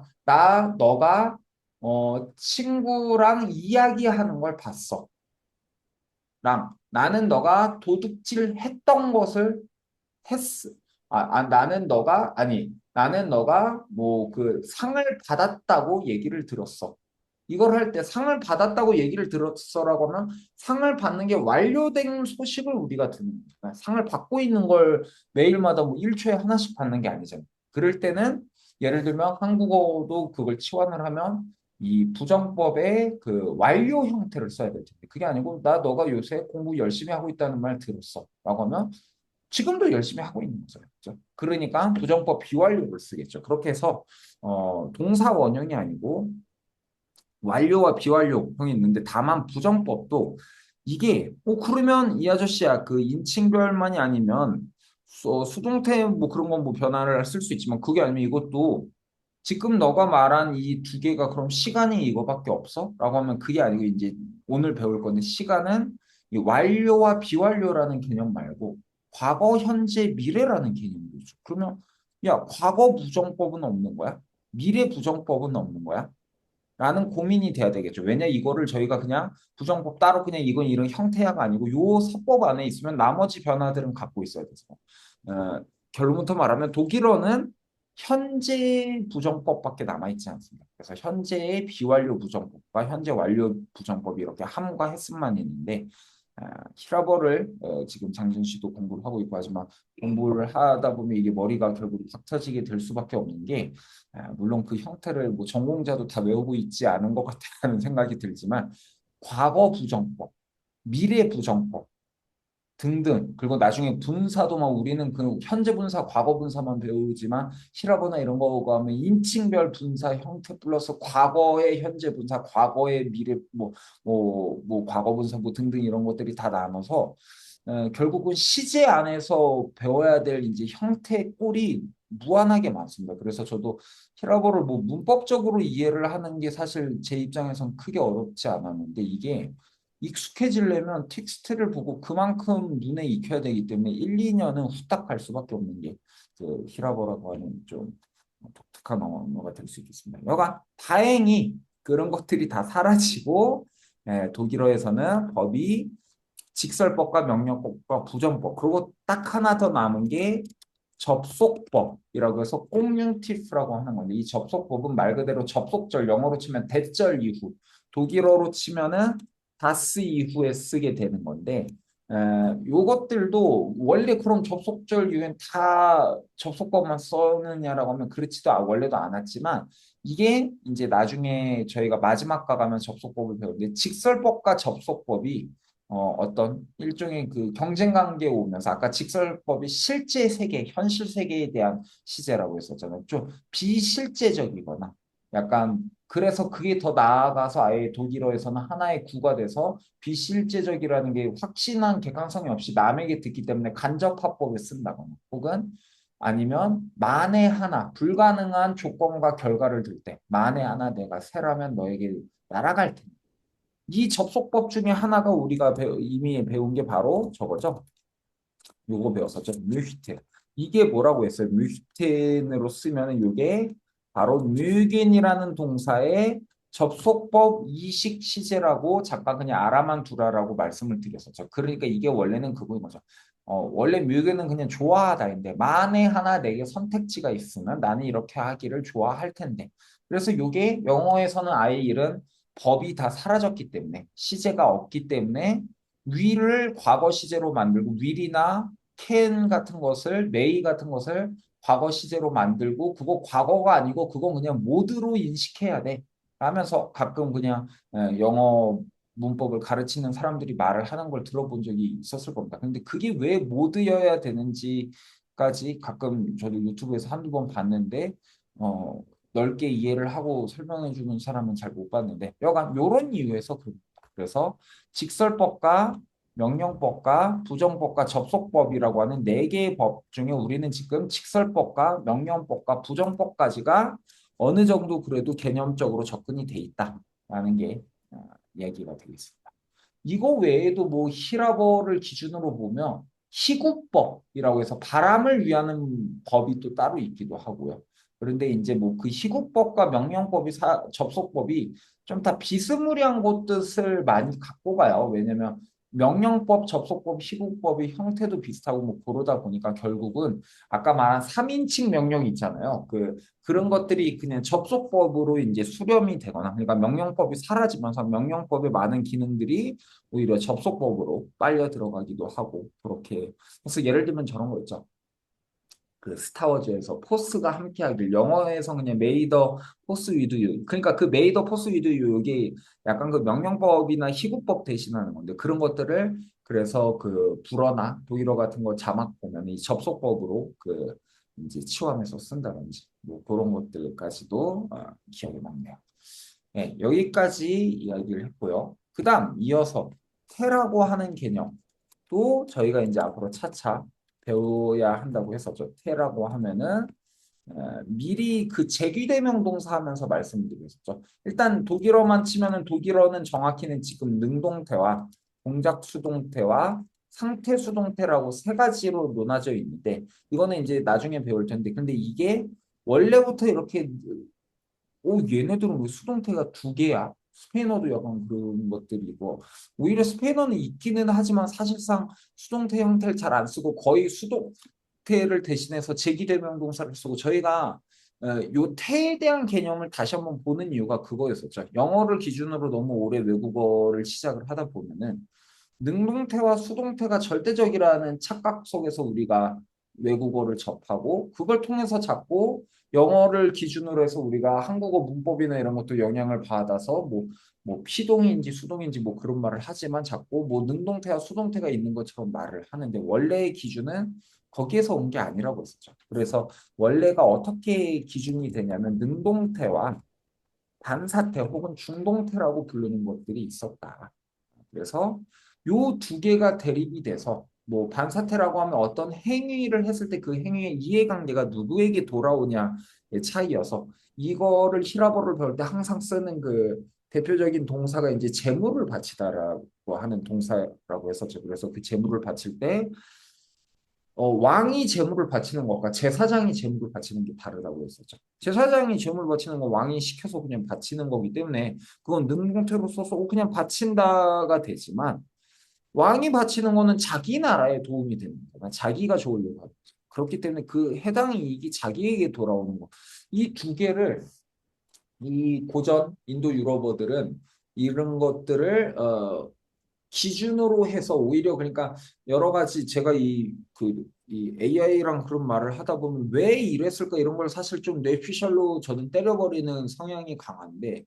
S1: 너가 친구랑 이야기하는 걸 봤어. 나는 너가 도둑질 했던 것을 했어. 나는 너가 뭐 그 상을 받았다고 얘기를 들었어. 이걸 할 때 상을 받았다고 얘기를 들었어라고 하면 상을 받는 게 완료된 소식을 우리가 듣는 거야. 상을 받고 있는 걸 매일마다 뭐 일초에 하나씩 받는 게 아니잖아. 그럴 때는 예를 들면 한국어도 그걸 치환을 하면 이 부정법의 그 완료 형태를 써야 될 텐데 그게 아니고 너가 요새 공부 열심히 하고 있다는 말 들었어 라고 하면 지금도 열심히 하고 있는 거죠. 그렇죠? 그러니까 부정법 비완료를 쓰겠죠. 그렇게 해서 동사 원형이 아니고 완료와 비완료형이 있는데 다만 부정법도 이게 그러면 이 아저씨야 그 인칭별만이 아니면 수동태 뭐 그런 건 뭐 변화를 쓸 수 있지만 그게 아니면 이것도 지금 너가 말한 이 두 개가 그럼 시간이 이거밖에 없어? 라고 하면 그게 아니고 이제 오늘 배울 거는 시간은 이 완료와 비완료라는 개념 말고 과거, 현재, 미래라는 개념이죠. 그러면 야 과거 부정법은 없는 거야? 미래 부정법은 없는 거야? 라는 고민이 돼야 되겠죠. 왜냐 이거를 저희가 그냥 부정법 따로 그냥 이건 이런 형태야가 아니고 요 서법 안에 있으면 나머지 변화들은 갖고 있어야 돼서 결론부터 말하면 독일어는 현재 부정법밖에 남아있지 않습니다. 그래서 현재의 비완료 부정법과 현재 완료 부정법이 이렇게 함과 했음만 있는데 히라버를 지금 장준 씨도 공부를 하고 있고 하지만 공부를 하다 보면 이게 머리가 결국 박 터지게 될 수밖에 없는 게 물론 그 형태를 뭐 전공자도 다 외우고 있지 않은 것 같다는 생각이 들지만 과거 부정법, 미래 부정법 등등 그리고 나중에 분사도 막 우리는 그 현재 분사, 과거 분사만 배우지만 히라보나 이런 거 가면 인칭별 분사 형태 플러스 과거의 현재 분사, 과거의 미래 뭐 과거 분사 뭐 등등 이런 것들이 다 나눠서 결국은 시제 안에서 배워야 될 이제 형태 꼴이 무한하게 많습니다. 그래서 저도 히라보를 뭐 문법적으로 이해를 하는 게 사실 제 입장에선 크게 어렵지 않았는데 이게 익숙해지려면 텍스트를 보고 그만큼 눈에 익혀야 되기 때문에 1, 2년은 후딱 갈 수밖에 없는 게 그 히라보라고 하는 좀 독특한 언어가 될 수 있겠습니다. 여간 다행히 그런 것들이 다 사라지고 독일어에서는 법이 직설법과 명령법과 부정법 그리고 딱 하나 더 남은 게 접속법이라고 해서 꽁융티프라고 하는 건데 이 접속법은 말 그대로 접속절 영어로 치면 대절 이후 독일어로 치면은 다스 이후에 쓰게 되는 건데 요것들도 원래 그럼 접속절 이후엔 다 접속법만 써느냐라고 하면 그렇지도 원래도 않았지만 이게 이제 나중에 저희가 마지막 가면 접속법을 배우는데 직설법과 접속법이 어떤 일종의 그 경쟁 관계에 오면서 아까 직설법이 실제 세계, 현실 세계에 대한 시제라고 했었잖아요. 좀 비실제적이거나 약간 그래서 그게 더 나아가서 아예 독일어에서는 하나의 구가 돼서 비실제적이라는 게 확신한 객관성이 없이 남에게 듣기 때문에 간접화법을 쓴다거나 혹은 아니면 만에 하나 불가능한 조건과 결과를 들 때 만에 하나 내가 새라면 너에게 날아갈 텐데 이 접속법 중에 하나가 우리가 이미 배운 게 바로 저거죠. 요거 배웠었죠. 뮤히테. 이게 뭐라고 했어요? 뮤히텐으로 쓰면 이게 바로 뮤겐이라는 동사의 접속법 이식 시제라고 잠깐 그냥 알아만 두라라고 말씀을 드렸었죠. 그러니까 이게 원래는 그거인 거죠. 원래 뮤겐은 그냥 좋아하다인데 만에 하나 내게 선택지가 있으면 나는 이렇게 하기를 좋아할 텐데. 그래서 이게 영어에서는 아예 이런 법이 다 사라졌기 때문에 시제가 없기 때문에 will을 과거 시제로 만들고 will이나 can 같은 것을 may 같은 것을 과거 시제로 만들고 그거 과거가 아니고 그건 그냥 모드로 인식해야 돼. 라면서 가끔 그냥 영어 문법을 가르치는 사람들이 말을 하는 걸 들어본 적이 있었을 겁니다. 근데 그게 왜 모드여야 되는지까지 가끔 저도 유튜브에서 한두 번 봤는데 넓게 이해를 하고 설명해 주는 사람은 잘 못 봤는데 여간 요런 이유에서 그래서 직설법과 명령법과 부정법과 접속법이라고 하는 네 개의 법 중에 우리는 지금 직설법과 명령법과 부정법까지가 어느 정도 그래도 개념적으로 접근이 돼 있다라는 게 이야기가 되겠습니다. 이거 외에도 뭐 히라버를 기준으로 보면 희구법이라고 해서 바람을 위하는 법이 또 따로 있기도 하고요. 그런데 이제 뭐 그 희구법과 명령법이 접속법이 좀 다 비스무리한 뜻을 많이 갖고 가요. 왜냐면 명령법, 접속법, 희구법의 형태도 비슷하고 뭐 그러다 보니까 결국은 아까 말한 3인칭 명령이 있잖아요. 그런 것들이 그냥 접속법으로 이제 수렴이 되거나 그러니까 명령법이 사라지면서 명령법의 많은 기능들이 오히려 접속법으로 빨려 들어가기도 하고 그렇게 그래서 예를 들면 저런 거 있죠. 그 스타워즈에서 포스가 함께하길 영어에서 그냥 메이더 포스 위드 유 그러니까 그 메이더 포스 위드 유 이게 약간 그 명령법이나 희구법 대신하는 건데 그런 것들을 그래서 그 불어나 독일어 같은 거 자막 보면 이 접속법으로 그 이제 치환해서 쓴다든지 뭐 그런 것들까지도 기억에 남네요. 네, 여기까지 이야기를 했고요. 그다음 이어서 태라고 하는 개념도 저희가 이제 앞으로 차차 배워야 한다고 했었죠. 태라고 하면은 미리 그 제귀대명 동사 하면서 말씀드리고 있었죠. 일단 독일어만 치면은 독일어는 정확히는 지금 능동태와 동작 수동태와 상태 수동태라고 세 가지로 나눠져 있는데 이거는 이제 나중에 배울 텐데 근데 이게 원래부터 이렇게 얘네들은 왜 수동태가 두 개야? 스페인어도 약간 그런 것들이고 오히려 스페인어는 있기는 하지만 사실상 수동태 형태를 잘 안 쓰고 거의 수동태를 대신해서 제기대명동사를 쓰고 저희가 요 태에 대한 개념을 다시 한번 보는 이유가 그거였었죠. 영어를 기준으로 너무 오래 외국어를 시작을 하다 보면은 능동태와 수동태가 절대적이라는 착각 속에서 우리가 외국어를 접하고 그걸 통해서 자꾸 영어를 기준으로 해서 우리가 한국어 문법이나 이런 것도 영향을 받아서 뭐 피동인지 수동인지 뭐 그런 말을 하지만 자꾸 뭐 능동태와 수동태가 있는 것처럼 말을 하는데 원래의 기준은 거기에서 온 게 아니라고 했었죠. 그래서 원래가 어떻게 기준이 되냐면 능동태와 반사태 혹은 중동태라고 부르는 것들이 있었다. 그래서 요 두 개가 대립이 돼서 뭐 반사태라고 하면 어떤 행위를 했을 때 그 행위의 이해관계가 누구에게 돌아오냐의 차이여서 이거를 히라버를 배울 때 항상 쓰는 그 대표적인 동사가 이제 재물을 바치다라고 하는 동사라고 했었죠. 그래서 그 재물을 바칠 때 왕이 재물을 바치는 것과 제사장이 재물을 바치는 게 다르다고 했었죠. 제사장이 재물을 바치는 건 왕이 시켜서 그냥 바치는 거기 때문에 그건 능동태로 써서 그냥 바친다가 되지만 왕이 바치는 거는 자기 나라에 도움이 되는 거다. 자기가 좋으려고 하는 거죠. 그렇기 때문에 그 해당 이익이 자기에게 돌아오는 거. 이 두 개를 이 고전 인도 유럽어들은 이런 것들을 기준으로 해서 오히려 그러니까 여러 가지 제가 이 AI랑 그런 말을 하다 보면 왜 이랬을까 이런 걸 사실 좀 뇌피셜로 저는 때려버리는 성향이 강한데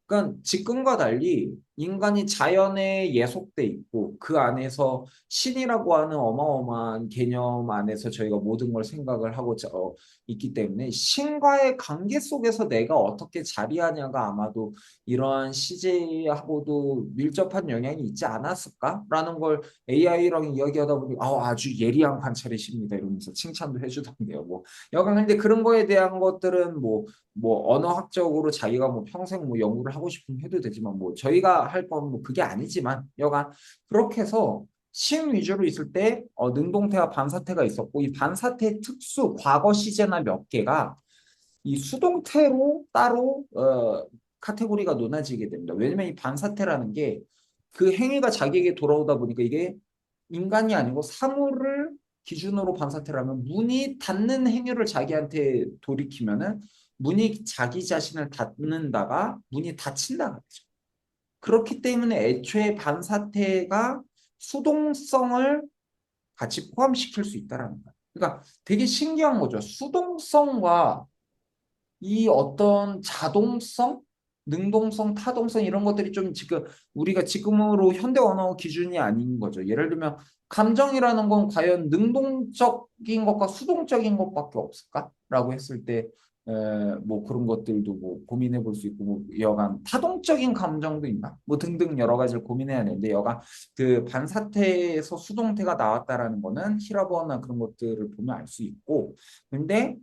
S1: 그러니까 직근과 달리 인간이 자연에 예속돼 있고 그 안에서 신이라고 하는 어마어마한 개념 안에서 저희가 모든 걸 생각을 하고 있기 때문에 신과의 관계 속에서 내가 어떻게 자리하냐가 아마도 이러한 CJ하고도 밀접한 영향이 있지 않았을까라는 걸 AI랑 이야기하다 보니 아주 예리한 관찰이십니다 이러면서 칭찬도 해주던데요. 뭐 여간 근데 그런 거에 대한 것들은 뭐 언어학적으로 자기가 뭐 평생 뭐 연구를 하고 싶으면 해도 되지만 뭐 저희가 할 건 뭐 그게 아니지만 여간 그렇게 해서 신 위주로 있을 때 능동태와 반사태가 있었고 이 반사태 특수 과거 시제나 몇 개가 이 수동태로 따로 카테고리가 논해지게 됩니다. 왜냐면 이 반사태라는 게 그 행위가 자기에게 돌아오다 보니까 이게 인간이 아니고 사물을 기준으로 반사태라면 문이 닫는 행위를 자기한테 돌이키면은 문이 자기 자신을 닫는다가 문이 닫힌다가 되죠. 그렇기 때문에 애초에 반사태가 수동성을 같이 포함시킬 수 있다라는 거예요. 그러니까 되게 신기한 거죠. 수동성과 이 어떤 자동성, 능동성, 타동성 이런 것들이 좀 지금 우리가 지금으로 현대 언어 기준이 아닌 거죠. 예를 들면 감정이라는 건 과연 능동적인 것과 수동적인 것밖에 없을까라고 했을 때 뭐 그런 것들도 뭐 고민해 볼 수 있고 뭐 여간 타동적인 감정도 있나 뭐 등등 여러 가지를 고민해야 되는데 여간 그 반사태에서 수동태가 나왔다라는 거는 히라버나 그런 것들을 보면 알 수 있고 근데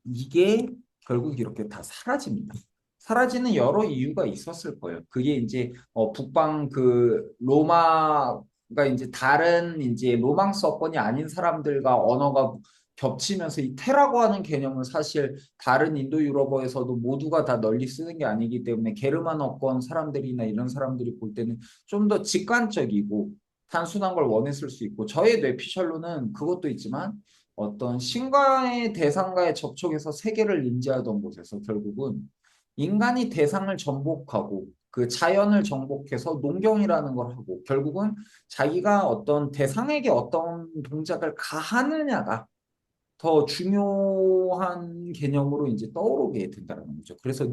S1: 이게 결국 이렇게 다 사라집니다. 사라지는 여러 이유가 있었을 거예요. 그게 이제 북방 그 로마가 이제 다른 이제 로망스어권이 아닌 사람들과 언어가 겹치면서 이 테라고 하는 개념은 사실 다른 인도 유럽어에서도 모두가 다 널리 쓰는 게 아니기 때문에 게르만어권 사람들이나 이런 사람들이 볼 때는 좀 더 직관적이고 단순한 걸 원했을 수 있고 저의 뇌피셜로는 그것도 있지만 어떤 신과의 대상과의 접촉에서 세계를 인지하던 곳에서 결국은 인간이 대상을 정복하고 그 자연을 정복해서 농경이라는 걸 하고 결국은 자기가 어떤 대상에게 어떤 동작을 가하느냐가 더 중요한 개념으로 이제 떠오르게 된다는 거죠. 그래서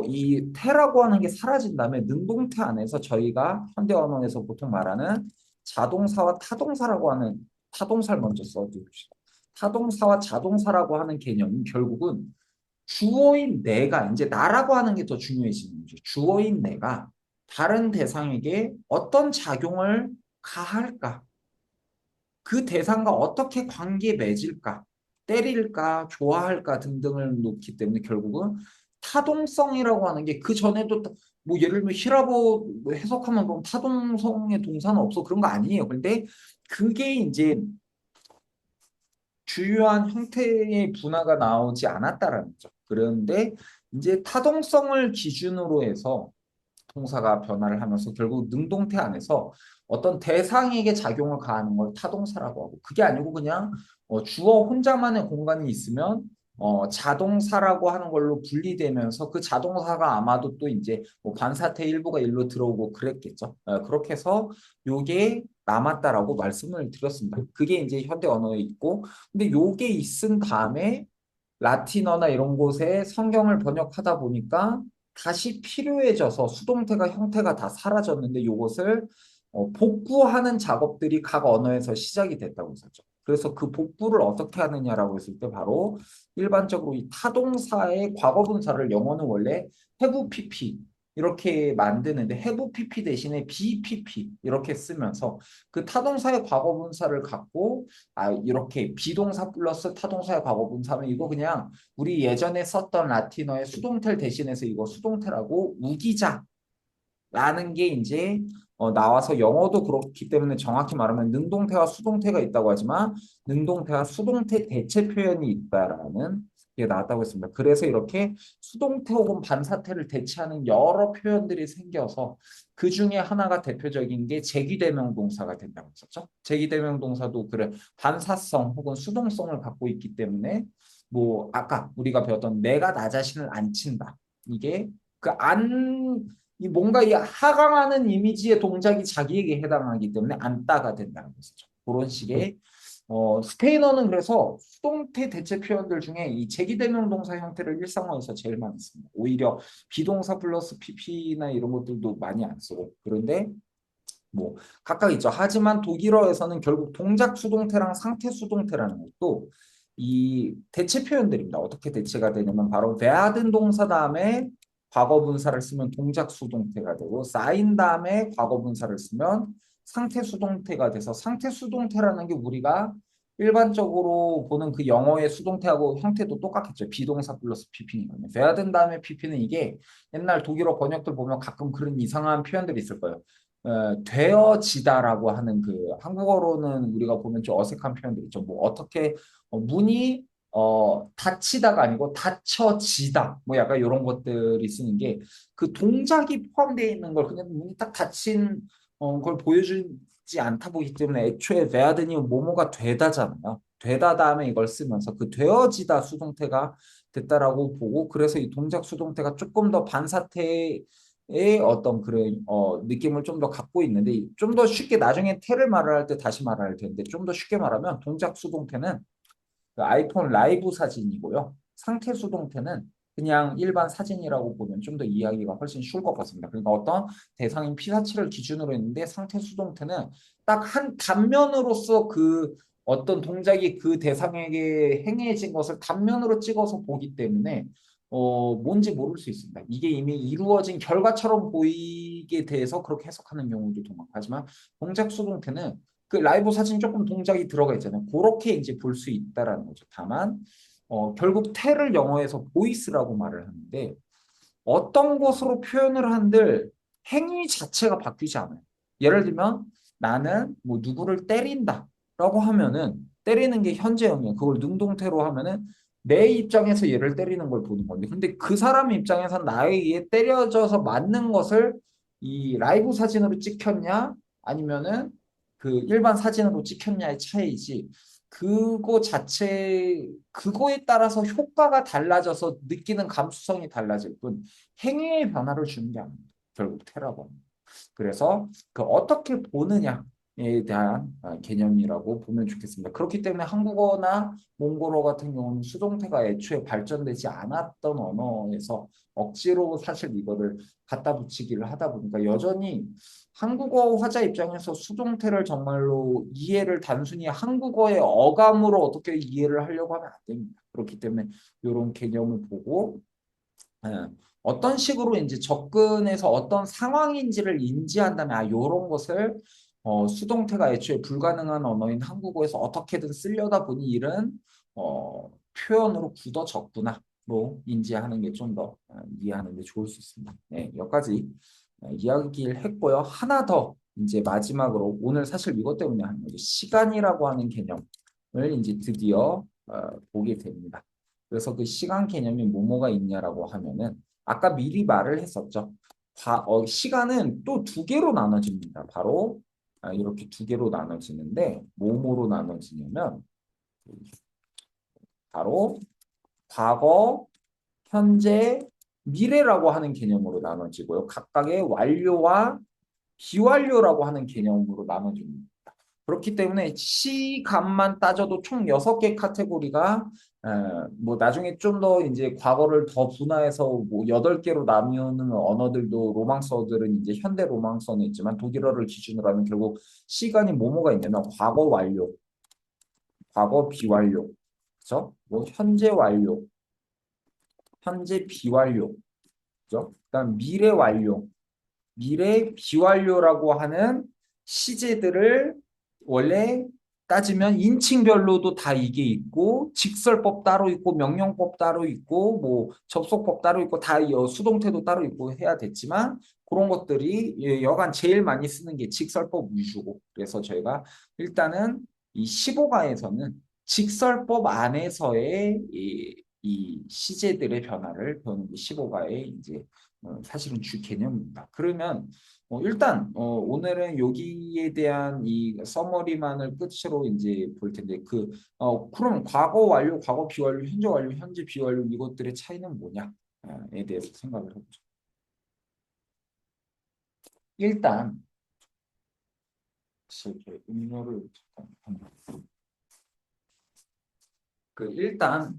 S1: 이 태라고 하는 게 사라진 다음에 능동태 안에서 저희가 현대 언어에서 보통 말하는 자동사와 타동사라고 하는 타동사를 먼저 써주시고 타동사와 자동사라고 하는 개념은 결국은 주어인 내가 이제 나라고 하는 게 더 중요해지는 거죠. 주어인 내가 다른 대상에게 어떤 작용을 가할까? 그 대상과 어떻게 관계 맺을까, 때릴까, 좋아할까 등등을 놓기 때문에 결국은 타동성이라고 하는 게 그 전에도 뭐 예를 들면 히라보 해석하면 그럼 타동성의 동사는 없어 그런 거 아니에요. 근데 그게 이제 주요한 형태의 분화가 나오지 않았다라는 거죠. 그런데 이제 타동성을 기준으로 해서 동사가 변화를 하면서 결국 능동태 안에서 어떤 대상에게 작용을 가하는 걸 타동사라고 하고 그게 아니고 그냥 주어 혼자만의 공간이 있으면 자동사라고 하는 걸로 분리되면서 그 자동사가 아마도 또 이제 뭐 반사태 일부가 일로 들어오고 그랬겠죠. 그렇게 해서 요게 남았다라고 말씀을 드렸습니다. 그게 이제 현대 언어에 있고 근데 요게 있은 다음에 라틴어나 이런 곳에 성경을 번역하다 보니까 다시 필요해져서 수동태가 형태가 다 사라졌는데 이것을 복구하는 작업들이 각 언어에서 시작이 됐다고 했었죠. 그래서 그 복구를 어떻게 하느냐라고 했을 때 바로 일반적으로 이 타동사의 과거분사를 영어는 원래 have pp 이렇게 만드는데 have pp 대신에 be pp 이렇게 쓰면서 그 타동사의 과거분사를 갖고 이렇게 비동사 플러스 타동사의 과거분사면 이거 그냥 우리 예전에 썼던 라틴어의 수동태를 대신해서 이거 수동태라고 우기자라는 게 이제 나와서 영어도 그렇기 때문에 정확히 말하면 능동태와 수동태가 있다고 하지만 능동태와 수동태 대체 표현이 있다라는 게 나왔다고 했습니다. 그래서 이렇게 수동태 혹은 반사태를 대체하는 여러 표현들이 생겨서 그 중에 하나가 대표적인 게 제기대명동사가 된다고 했었죠. 제기대명동사도 그래 반사성 혹은 수동성을 갖고 있기 때문에 뭐 아까 우리가 배웠던 내가 나 자신을 안 친다. 이게 이 뭔가 이 하강하는 이미지의 동작이 자기에게 해당하기 때문에 안따가 된다는 것이죠. 그런 식의 스페인어는 그래서 수동태 대체 표현들 중에 이 제기대명 동사 형태를 일상어에서 제일 많이 씁니다. 오히려 비동사 플러스 pp나 이런 것들도 많이 안 쓰고 그런데 뭐 각각 있죠. 하지만 독일어에서는 결국 동작 수동태랑 상태 수동태라는 것도 이 대체 표현들입니다. 어떻게 대체가 되냐면 바로 werden 동사 다음에 과거 분사를 쓰면 동작 수동태가 되고 sein 다음에 과거 분사를 쓰면 상태 수동태가 돼서 상태 수동태라는 게 우리가 일반적으로 보는 그 영어의 수동태하고 형태도 똑같겠죠. 비동사 플러스 pp니까요. werden 다음에 pp는 이게 옛날 독일어 번역들 보면 가끔 그런 이상한 표현들이 있을 거예요. 되어지다라고 하는 그 한국어로는 우리가 보면 좀 어색한 표현들 있죠. 뭐 어떻게 문이 닫히다가 아니고 닫혀지다. 뭐 약간 이런 것들이 쓰는 게 그 동작이 포함되어 있는 걸 그냥 문이 딱 닫힌 걸 보여주지 않다 보기 때문에 애초에 베아드니 뭐뭐가 되다잖아요. 되다 다음에 이걸 쓰면서 그 되어지다 수동태가 됐다라고 보고 그래서 이 동작 수동태가 조금 더 반사태 어떤 그런 느낌을 좀 더 갖고 있는데 좀 더 쉽게 나중에 태를 말을 할 때 다시 말할 텐데 좀 더 쉽게 말하면 동작 수동태는 그 아이폰 라이브 사진이고요. 상태 수동태는 그냥 일반 사진이라고 보면 좀 더 이해하기가 훨씬 쉬울 것 같습니다. 그러니까 어떤 대상인 피사체를 기준으로 했는데 상태 수동태는 딱 한 단면으로서 그 어떤 동작이 그 대상에게 행해진 것을 단면으로 찍어서 보기 때문에 뭔지 모를 수 있습니다. 이게 이미 이루어진 결과처럼 보이게 돼서 그렇게 해석하는 경우도 동막. 하지만 동작 수동태는 그 라이브 사진 조금 동작이 들어가 있잖아요. 그렇게 이제 볼 수 있다라는 거죠. 다만 결국 테를 영어에서 보이스라고 말을 하는데 어떤 것으로 표현을 한들 행위 자체가 바뀌지 않아요. 예를 들면 나는 뭐 누구를 때린다라고 하면은 때리는 게 현재형이에요. 그걸 능동태로 하면은 내 입장에서 얘를 때리는 걸 보는 건데 근데 그 사람 입장에서 나에게 때려져서 맞는 것을 이 라이브 사진으로 찍혔냐 아니면은 그 일반 사진으로 찍혔냐의 차이지 그거 자체 그거에 따라서 효과가 달라져서 느끼는 감수성이 달라질 뿐 행위의 변화를 주는 게 아닙니다. 결국 테라범. 그래서 그 어떻게 보느냐에 대한 개념이라고 보면 좋겠습니다. 그렇기 때문에 한국어나 몽골어 같은 경우는 수동태가 애초에 발전되지 않았던 언어에서 억지로 사실 이거를 갖다 붙이기를 하다 보니까 여전히 한국어 화자 입장에서 수동태를 정말로 이해를 단순히 한국어의 어감으로 어떻게 이해를 하려고 하면 안 됩니다. 그렇기 때문에 이런 개념을 보고 예, 어떤 식으로 이제 접근해서 어떤 상황인지를 인지한다면 이런 것을 수동태가 애초에 불가능한 언어인 한국어에서 어떻게든 쓰려다 보니 이런 표현으로 굳어졌구나로 인지하는 게 좀 더 이해하는 데 좋을 수 있습니다. 네, 여기까지 이야기를 했고요. 하나 더 이제 마지막으로 오늘 사실 이것 때문에 하는 거죠. 시간이라고 하는 개념을 이제 드디어 보게 됩니다. 그래서 그 시간 개념이 뭐뭐가 있냐라고 하면은 아까 미리 말을 했었죠. 시간은 또 두 개로 나눠집니다. 바로 이렇게 두 개로 나눠지는데 뭐뭐로 나눠지냐면 바로 과거, 현재, 미래라고 하는 개념으로 나눠지고요. 각각의 완료와 비완료라고 하는 개념으로 나눠집니다. 그렇기 때문에 시간만 따져도 총 6개 카테고리가 뭐 나중에 좀 더 이제 과거를 더 분화해서 뭐 8개로 나누는 언어들도 로망서들은 이제 현대 로망서는 있지만 독일어를 기준으로 하면 결국 시간이 뭐뭐가 있냐면 과거 완료, 과거 비완료, 그렇죠? 뭐 현재 완료, 현재 비완료, 그죠? 그다음 미래 완료, 미래 비완료라고 하는 시제들을 원래 따지면 인칭별로도 다 이게 있고 직설법 따로 있고 명령법 따로 있고 뭐 접속법 따로 있고 다 수동태도 따로 있고 해야 됐지만 그런 것들이 여간 제일 많이 쓰는 게 직설법 위주고 그래서 저희가 일단은 이 15가에서는 직설법 안에서의 이 시제들의 변화를 배우는 게 15가의 이제 사실은 주 개념입니다. 그러면 일단 오늘은 여기에 대한 이 서머리만을 끝으로 이제 볼 텐데 그럼 과거 완료, 과거 비완료, 현재 완료, 현재 비완료 이것들의 차이는 뭐냐에 대해서 생각을 해보죠. 일단 이렇게 음료를 잠깐 일단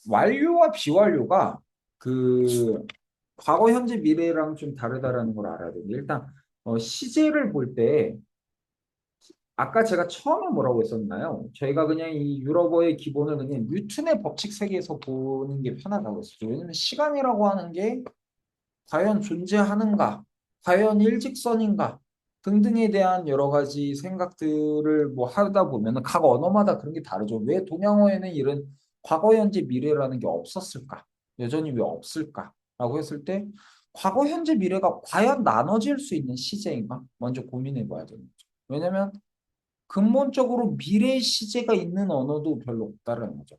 S1: 완료와 비완료가 그 과거, 현재, 미래랑 좀 다르다라는 걸 알아야 되는데 일단 시제를 볼 때 아까 제가 처음에 뭐라고 했었나요? 저희가 그냥 이 유럽어의 기본을 그냥 뉴턴의 법칙 세계에서 보는 게 편하다고 했었죠. 왜냐면 시간이라고 하는 게 과연 존재하는가, 과연 일직선인가 등등에 대한 여러 가지 생각들을 뭐 하다 보면 각 언어마다 그런 게 다르죠. 왜 동양어에는 이런 과거, 현재, 미래라는 게 없었을까? 여전히 왜 없을까? 라고 했을 때 과거, 현재, 미래가 과연 나눠질 수 있는 시제인가? 먼저 고민해 봐야 되는 거죠. 왜냐면 근본적으로 미래 시제가 있는 언어도 별로 없다는 거죠.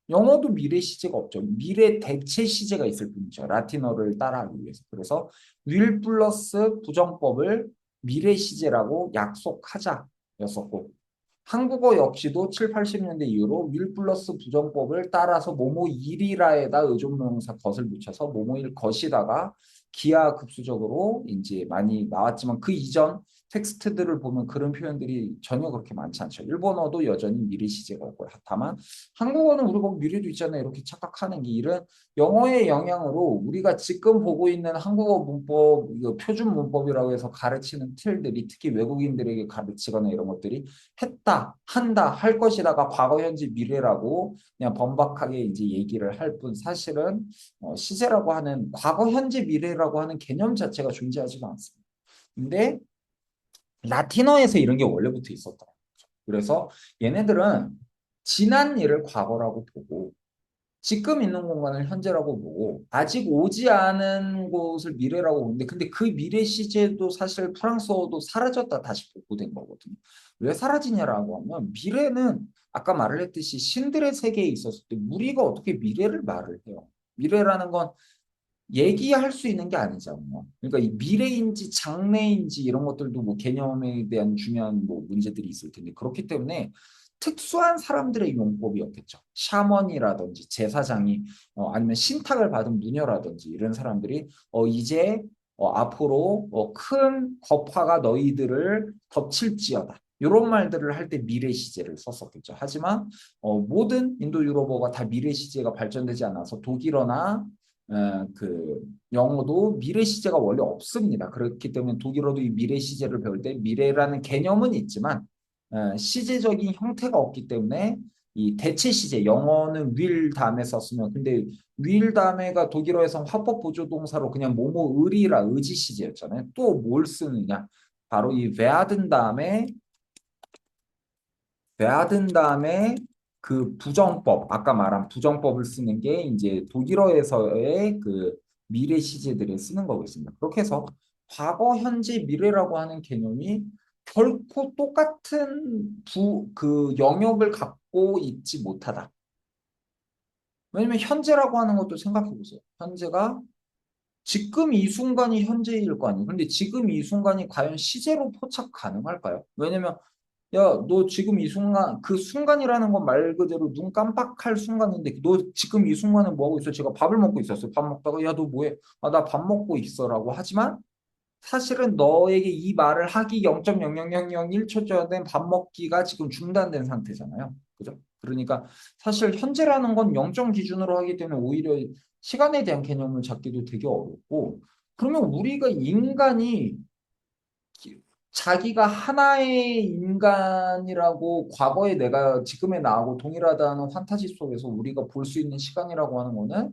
S1: 영어도 미래 시제가 없죠. 미래 대체 시제가 있을 뿐이죠. 라틴어를 따라하기 위해서. 그래서 will 플러스 부정법을 미래 시제라고 약속하자였었고 한국어 역시도 7, 80년대 이후로 윌 플러스 부정법을 따라서 뭐뭐일이라에다 의존명사 것을 붙여서 뭐뭐일 것이다가 기하급수적으로 이제 많이 나왔지만 그 이전 텍스트들을 보면 그런 표현들이 전혀 그렇게 많지 않죠. 일본어도 여전히 미래 시제가 없고 다만 한국어는 우리가 미래도 있잖아요. 이렇게 착각하는 게 이런 영어의 영향으로 우리가 지금 보고 있는 한국어 문법, 이거 표준 문법이라고 해서 가르치는 틀들이 특히 외국인들에게 가르치거나 이런 것들이 했다, 한다, 할 것이다가 과거, 현재, 미래라고 그냥 번박하게 이제 얘기를 할 뿐 사실은 시제라고 하는 과거, 현재, 미래라고 하는 개념 자체가 존재하지가 않습니다. 근데 라틴어에서 이런 게 원래부터 있었다. 그래서 얘네들은 지난 일을 과거라고 보고 지금 있는 공간을 현재라고 보고 아직 오지 않은 곳을 미래라고 보는데 근데 그 미래 시제도 사실 프랑스어도 사라졌다 다시 복구된 거거든요. 왜 사라지냐라고 하면 미래는 아까 말을 했듯이 신들의 세계에 있었을 때 우리가 어떻게 미래를 말을 해요. 미래라는 건 얘기할 수 있는 게 아니잖아요. 그러니까 이 미래인지 장래인지 이런 것들도 뭐 개념에 대한 중요한 뭐 문제들이 있을 텐데 그렇기 때문에 특수한 사람들의 용법이었겠죠. 샤먼이라든지 제사장이 아니면 신탁을 받은 무녀라든지 이런 사람들이 이제 앞으로 큰 거파가 너희들을 덮칠지어다. 이런 말들을 할 때 미래 시제를 썼었겠죠. 하지만 모든 인도 유럽어가 다 미래 시제가 발전되지 않아서 독일어나 그 영어도 미래 시제가 원래 없습니다. 그렇기 때문에 독일어도 이 미래 시제를 배울 때 미래라는 개념은 있지만 시제적인 형태가 없기 때문에 이 대체 시제 영어는 will 다음에 썼으면 근데 will 다음에가 독일어에서는 화법 보조 동사로 그냥 뭐뭐 을이라 의지 시제였잖아요. 또 뭘 쓰느냐? 바로 이 werden 다음에 그 부정법, 아까 말한 부정법을 쓰는 게 이제 독일어에서의 그 미래 시제들을 쓰는 거겠습니다. 그렇게 해서 과거, 현재, 미래라고 하는 개념이 결코 똑같은 그 영역을 갖고 있지 못하다. 왜냐면 현재라고 하는 것도 생각해 보세요. 현재가 지금 이 순간이 현재일 거 아니에요. 근데 지금 이 순간이 과연 시제로 포착 가능할까요? 왜냐면 야, 너 지금 이 순간, 그 순간이라는 건 말 그대로 눈 깜빡할 순간인데, 너 지금 이 순간에 뭐 하고 있어? 제가 밥을 먹고 있었어요. 밥 먹다가, 야, 너 뭐해? 아, 나 밥 먹고 있어라고 하지만, 사실은 너에게 이 말을 하기 0.00001초 전에 밥 먹기가 지금 중단된 상태잖아요. 그죠? 그러니까 사실 현재라는 건 0점 기준으로 하기 때문에 오히려 시간에 대한 개념을 잡기도 되게 어렵고, 그러면 우리가 인간이 자기가 하나의 인간이라고 과거에 내가 지금의 나하고 동일하다는 판타지 속에서 우리가 볼 수 있는 시간이라고 하는 거는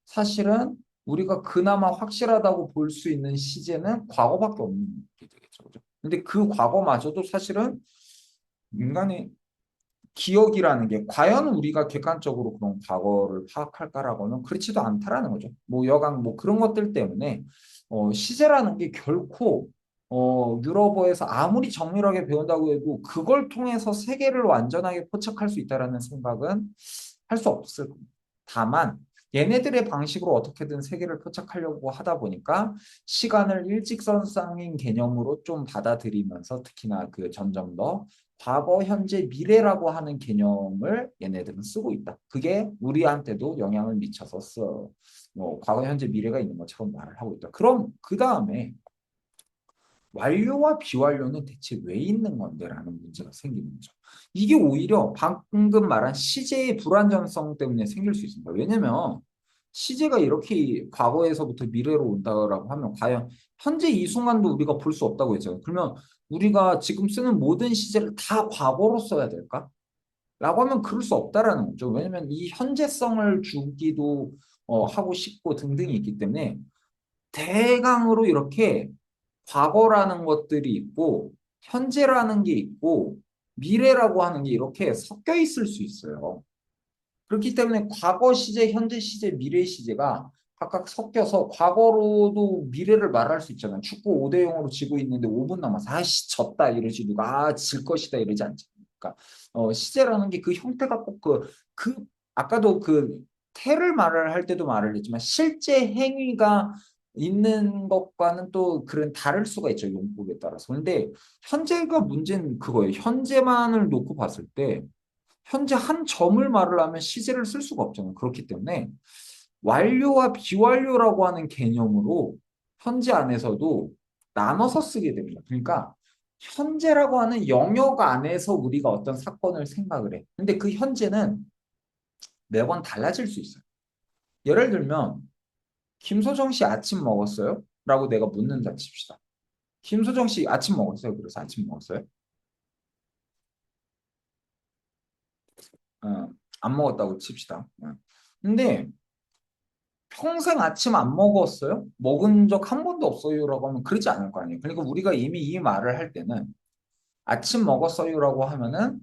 S1: 사실은 우리가 그나마 확실하다고 볼 수 있는 시제는 과거밖에 없는 게 되겠죠. 그죠? 근데 그 과거마저도 사실은 인간의 기억이라는 게 과연 우리가 객관적으로 그런 과거를 파악할까라고는 그렇지도 않다라는 거죠. 뭐 여간 뭐 그런 것들 때문에 시제라는 게 결코 유럽어에서 아무리 정밀하게 배운다고 해도 그걸 통해서 세계를 완전하게 포착할 수 있다라는 생각은 할 수 없을 겁니다. 다만 얘네들의 방식으로 어떻게든 세계를 포착하려고 하다 보니까 시간을 일직선상인 개념으로 좀 받아들이면서 특히나 그 점점 더 과거, 현재, 미래라고 하는 개념을 얘네들은 쓰고 있다. 그게 우리한테도 영향을 미쳐서 뭐 과거, 현재, 미래가 있는 것처럼 말을 하고 있다. 그럼 그 다음에 완료와 비완료는 대체 왜 있는 건데? 라는 문제가 생기는 거죠. 이게 오히려 방금 말한 시제의 불완전성 때문에 생길 수 있습니다. 왜냐면 시제가 이렇게 과거에서부터 미래로 온다고 하면 과연 현재 이 순간도 우리가 볼 수 없다고 했잖아요. 그러면 우리가 지금 쓰는 모든 시제를 다 과거로 써야 될까? 라고 하면 그럴 수 없다라는 거죠. 왜냐면 이 현재성을 주기도 하고 싶고 등등이 있기 때문에 대강으로 이렇게 과거라는 것들이 있고 현재라는 게 있고 미래라고 하는 게 이렇게 섞여 있을 수 있어요. 그렇기 때문에 과거 시제, 현재 시제, 미래 시제가 각각 섞여서 과거로도 미래를 말할 수 있잖아요. 축구 5대 0으로 지고 있는데 5분 남아서 아씨 졌다 이러지 누가 질 것이다 이러지 않잖아요. 시제라는 게 그 형태가 꼭 아까도 그 태를 말을 할 때도 말을 했지만 실제 행위가 있는 것과는 또 그런 다를 수가 있죠. 용법에 따라서. 근데 현재가 문제는 그거예요. 현재만을 놓고 봤을 때 현재 한 점을 말을 하면 시제를 쓸 수가 없잖아요. 그렇기 때문에 완료와 비완료라고 하는 개념으로 현재 안에서도 나눠서 쓰게 됩니다. 그러니까 현재라고 하는 영역 안에서 우리가 어떤 사건을 생각을 해. 근데 그 현재는 매번 달라질 수 있어요. 예를 들면 김소정 씨 아침 먹었어요? 라고 내가 묻는다 칩시다. 김소정 씨 아침 먹었어요? 그래서 아침 먹었어요? 어, 안 먹었다고 칩시다. 근데 평생 아침 안 먹었어요? 먹은 적 한 번도 없어요라고 하면 그러지 않을 거 아니에요. 그러니까 우리가 이미 이 말을 할 때는 아침 먹었어요라고 하면은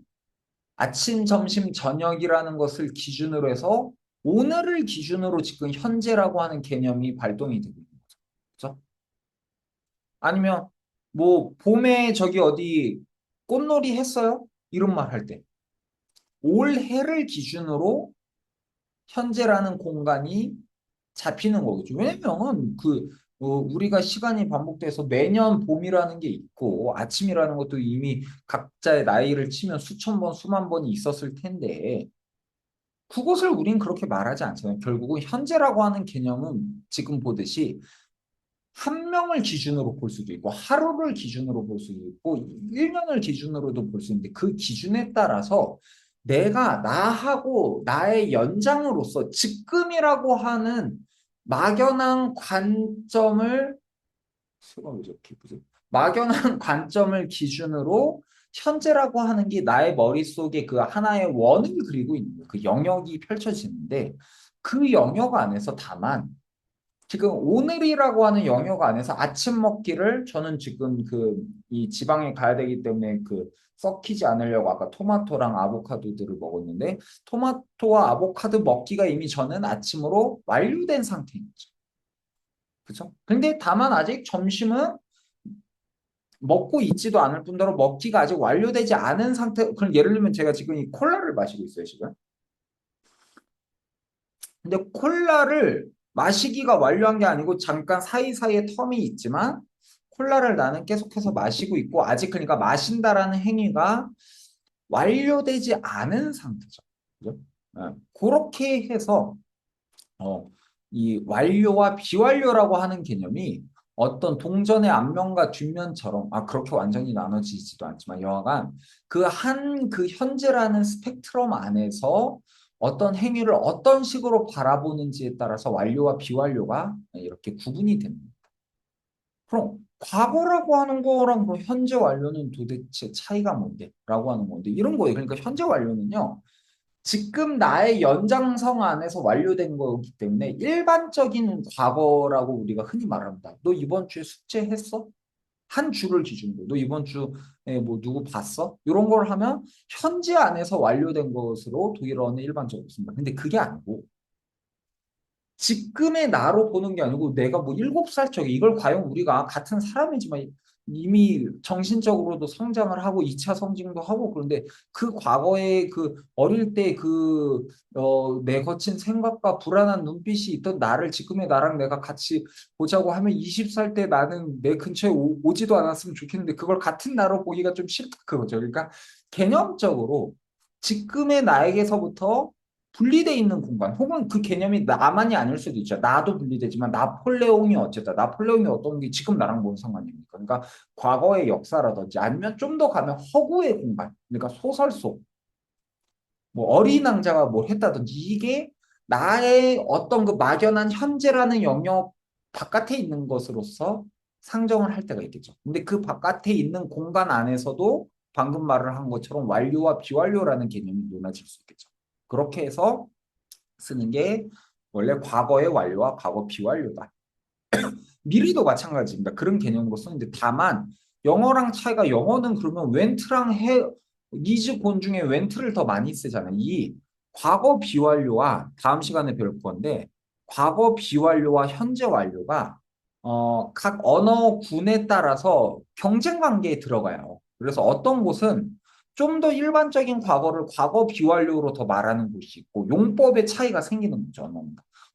S1: 아침, 점심, 저녁이라는 것을 기준으로 해서 오늘을 기준으로 지금 현재라고 하는 개념이 발동이 되고 있는 거죠. 그렇죠? 아니면 뭐 봄에 저기 어디 꽃놀이 했어요? 이런 말 할 때 올해를 기준으로 현재라는 공간이 잡히는 거겠죠. 왜냐면 우리가 시간이 반복돼서 매년 봄이라는 게 있고 아침이라는 것도 이미 각자의 나이를 치면 수천 번, 수만 번이 있었을 텐데 그것을 우린 그렇게 말하지 않잖아요. 결국은 현재라고 하는 개념은 지금 보듯이 한 명을 기준으로 볼 수도 있고 하루를 기준으로 볼 수도 있고 1년을 기준으로도 볼 수 있는데 그 기준에 따라서 내가 나하고 나의 연장으로서 지금이라고 하는 막연한 관점을 수가 왜 저렇게 보지? 막연한 관점을 기준으로 현재라고 하는 게 나의 머릿속에 그 하나의 원을 그리고 있는 거예요. 그 영역이 펼쳐지는데 그 영역 안에서 다만 지금 오늘이라고 하는 영역 안에서 아침 먹기를 저는 지금 이 지방에 가야 되기 때문에 썩히지 않으려고 아까 토마토랑 아보카도들을 먹었는데 토마토와 아보카도 먹기가 이미 저는 아침으로 완료된 상태인 거죠. 그렇죠? 근데 다만 아직 점심은 먹고 있지도 않을 뿐더러 먹기가 아직 완료되지 않은 상태. 그럼 예를 들면 제가 지금 이 콜라를 마시고 있어요, 지금. 근데 콜라를 마시기가 완료한 게 아니고 잠깐 사이사이에 텀이 있지만 콜라를 나는 계속해서 마시고 있고 아직 그러니까 마신다라는 행위가 완료되지 않은 상태죠. 그죠? 그렇게 해서 이 완료와 비완료라고 하는 개념이 어떤 동전의 앞면과 뒷면처럼 그렇게 완전히 나눠지지도 않지만 여하간 그 현재라는 스펙트럼 안에서 어떤 행위를 어떤 식으로 바라보는지에 따라서 완료와 비완료가 이렇게 구분이 됩니다. 그럼 과거라고 하는 거랑 그럼 현재 완료는 도대체 차이가 뭔데? 라고 하는 건데 이런 거예요. 그러니까 현재 완료는요. 지금 나의 연장성 안에서 완료된 거기 때문에 일반적인 과거라고 우리가 흔히 말합니다. 너 이번 주에 숙제했어? 한 주를 기준으로. 너 이번 주에 뭐 누구 봤어? 이런 걸 하면 현재 안에서 완료된 것으로 독일어는 일반적으로 씁니다. 근데 그게 아니고 지금의 나로 보는 게 아니고 내가 뭐 7살 적에 이걸 과연 우리가 같은 사람이지만 이미 정신적으로도 성장을 하고 2차 성징도 하고 그런데 그 과거에 어릴 때 내 거친 생각과 불안한 눈빛이 있던 나를 지금의 나랑 내가 같이 보자고 하면 20살 때 나는 내 근처에 오지도 않았으면 좋겠는데 그걸 같은 나로 보기가 좀 싫다 그거죠. 그러니까 개념적으로 지금의 나에게서부터 분리돼 있는 공간 혹은 그 개념이 나만이 아닐 수도 있죠. 나도 분리되지만 나폴레옹이 어쨌다. 나폴레옹이 어떤 게 지금 나랑 뭔 상관입니까? 그러니까 과거의 역사라든지 아니면 좀 더 가면 허구의 공간. 그러니까 소설 속 뭐 어린 왕자가 뭘 했다든지 이게 나의 어떤 그 막연한 현재라는 영역 바깥에 있는 것으로서 상정을 할 때가 있겠죠. 근데 그 바깥에 있는 공간 안에서도 방금 말을 한 것처럼 완료와 비완료라는 개념이 논해질 수 있겠죠. 그렇게 해서 쓰는 게 원래 과거의 완료와 과거 비완료다. 미래도 마찬가지입니다. 그런 개념으로 쓰는데 다만 영어랑 차이가 영어는 그러면 웬트랑 니즈 곤 중에 웬트를 더 많이 쓰잖아요. 이 과거 비완료와 다음 시간에 배울 건데 과거 비완료와 현재 완료가 각 언어군에 따라서 경쟁 관계에 들어가요. 그래서 어떤 곳은 좀 더 일반적인 과거를 과거 비완료로 더 말하는 곳이 있고 용법의 차이가 생기는 거죠.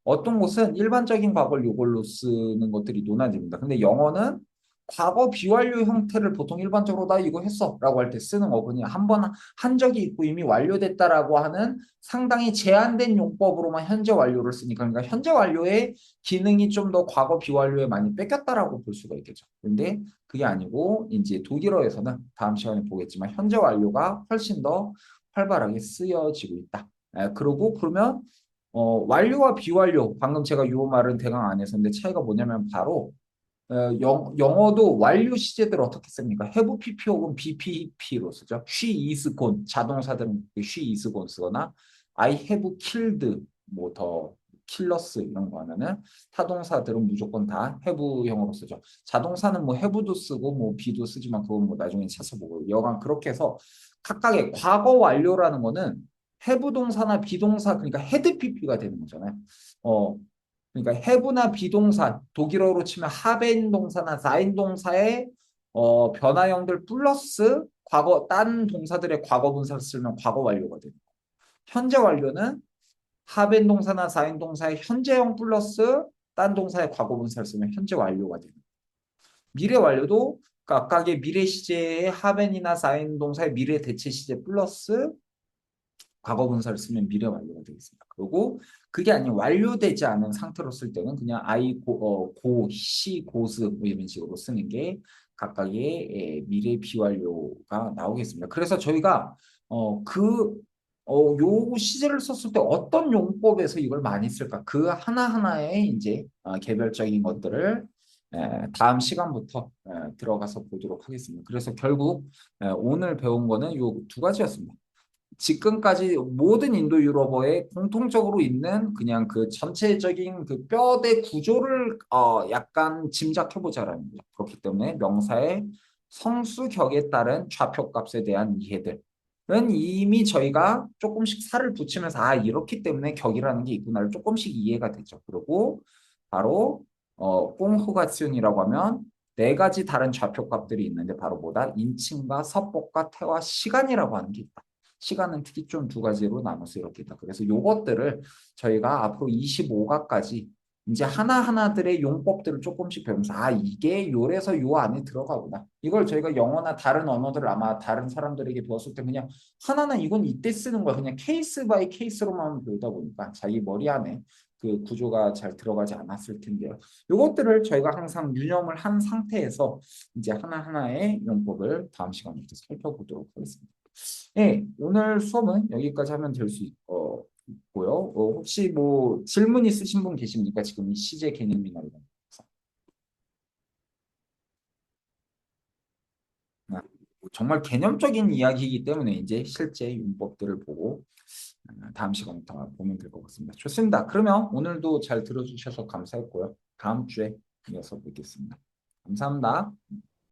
S1: 어떤 곳은 일반적인 과거를 이걸로 쓰는 것들이 논하집니다. 근데 영어는 과거 비완료 형태를 보통 일반적으로 나 이거 했어 라고 할 때 쓰는 어근이 한 번 한 적이 있고 이미 완료됐다라고 하는 상당히 제한된 용법으로만 현재 완료를 쓰니까 그러니까 현재 완료의 기능이 좀 더 과거 비완료에 많이 뺏겼다라고 볼 수가 있겠죠. 근데 그게 아니고 이제 독일어에서는 다음 시간에 보겠지만 현재 완료가 훨씬 더 활발하게 쓰여지고 있다. 그러고 그러면 완료와 비완료 방금 제가 이 말은 대강 안 했었는데 차이가 뭐냐면 바로 영어도 완료 시제들 어떻게 씁니까? have pp 혹은 bpp로 쓰죠. she is gone 자동사들은 she is gone 쓰거나 I have killed 뭐 더 킬러스 이런 거 하면은 타동사들은 무조건 다 have형으로 쓰죠. 자동사는 뭐 have도 쓰고 뭐 be도 쓰지만 그건 뭐 나중에 찾아보고 여간 그렇게 해서 각각의 과거 완료라는 거는 have 동사나 비동사 그러니까 had pp가 되는 거잖아요. 그러니까 have나 비동사, 독일어로 치면 haben 동사나 sein 동사의 변화형들 플러스 과거 딴 동사들의 과거 분사를 쓰면 과거 완료가 됩니다. 현재 완료는 haben 동사나 sein 동사의 현재형 플러스 딴 동사의 과거 분사를 쓰면 현재 완료가 됩니다. 미래 완료도 각각의 미래 시제의 haven이나 sein 동사의 미래 대체 시제 플러스 과거 분사를 쓰면 미래 완료가 되겠습니다. 그리고 그게 아닌 완료되지 않은 상태로 쓸 때는 그냥 I 고, she goes 뭐 이런 식으로 쓰는 게 각각의 미래 비완료가 나오겠습니다. 그래서 저희가 요 시제를 썼을 때 어떤 용법에서 이걸 많이 쓸까? 그 하나하나의 이제 개별적인 것들을 다음 시간부터 들어가서 보도록 하겠습니다. 그래서 결국 오늘 배운 거는 요 두 가지였습니다. 지금까지 모든 인도 유럽어에 공통적으로 있는 그냥 그 전체적인 그 뼈대 구조를 약간 짐작해보자라는 거죠. 그렇기 때문에 명사의 성수격에 따른 좌표값에 대한 이해들은 이미 저희가 조금씩 살을 붙이면서 이렇기 때문에 격이라는 게 있구나를 조금씩 이해가 되죠. 그리고 바로 꽁후가치온이라고 하면 네 가지 다른 좌표값들이 있는데 바로 뭐다? 인칭과 서법과 태와 시간이라고 하는 게 있다. 시간은 특히 좀 두 가지로 나눠서 이렇게 있다. 그래서 요것들을 저희가 앞으로 25가까지 이제 하나하나들의 용법들을 조금씩 배우면서 이게 요래서 요 안에 들어가구나. 이걸 저희가 영어나 다른 언어들을 아마 다른 사람들에게 배웠을 때 그냥 하나는 이건 이때 쓰는 거야. 그냥 케이스 바이 케이스로만 배우다 보니까 자기 머리 안에 그 구조가 잘 들어가지 않았을 텐데요. 요것들을 저희가 항상 유념을 한 상태에서 이제 하나하나의 용법을 다음 시간부터 살펴보도록 하겠습니다. 네, 오늘 수업은 여기까지 하면 될 수 있고요. 혹시 뭐 질문 있으신 분 계십니까? 지금 이 시제 개념이나 이런 거. 정말 개념적인 이야기이기 때문에 이제 실제 용법들을 보고 다음 시간부터 보면 될 것 같습니다. 좋습니다. 그러면 오늘도 잘 들어주셔서 감사했고요. 다음 주에 이어서 뵙겠습니다. 감사합니다.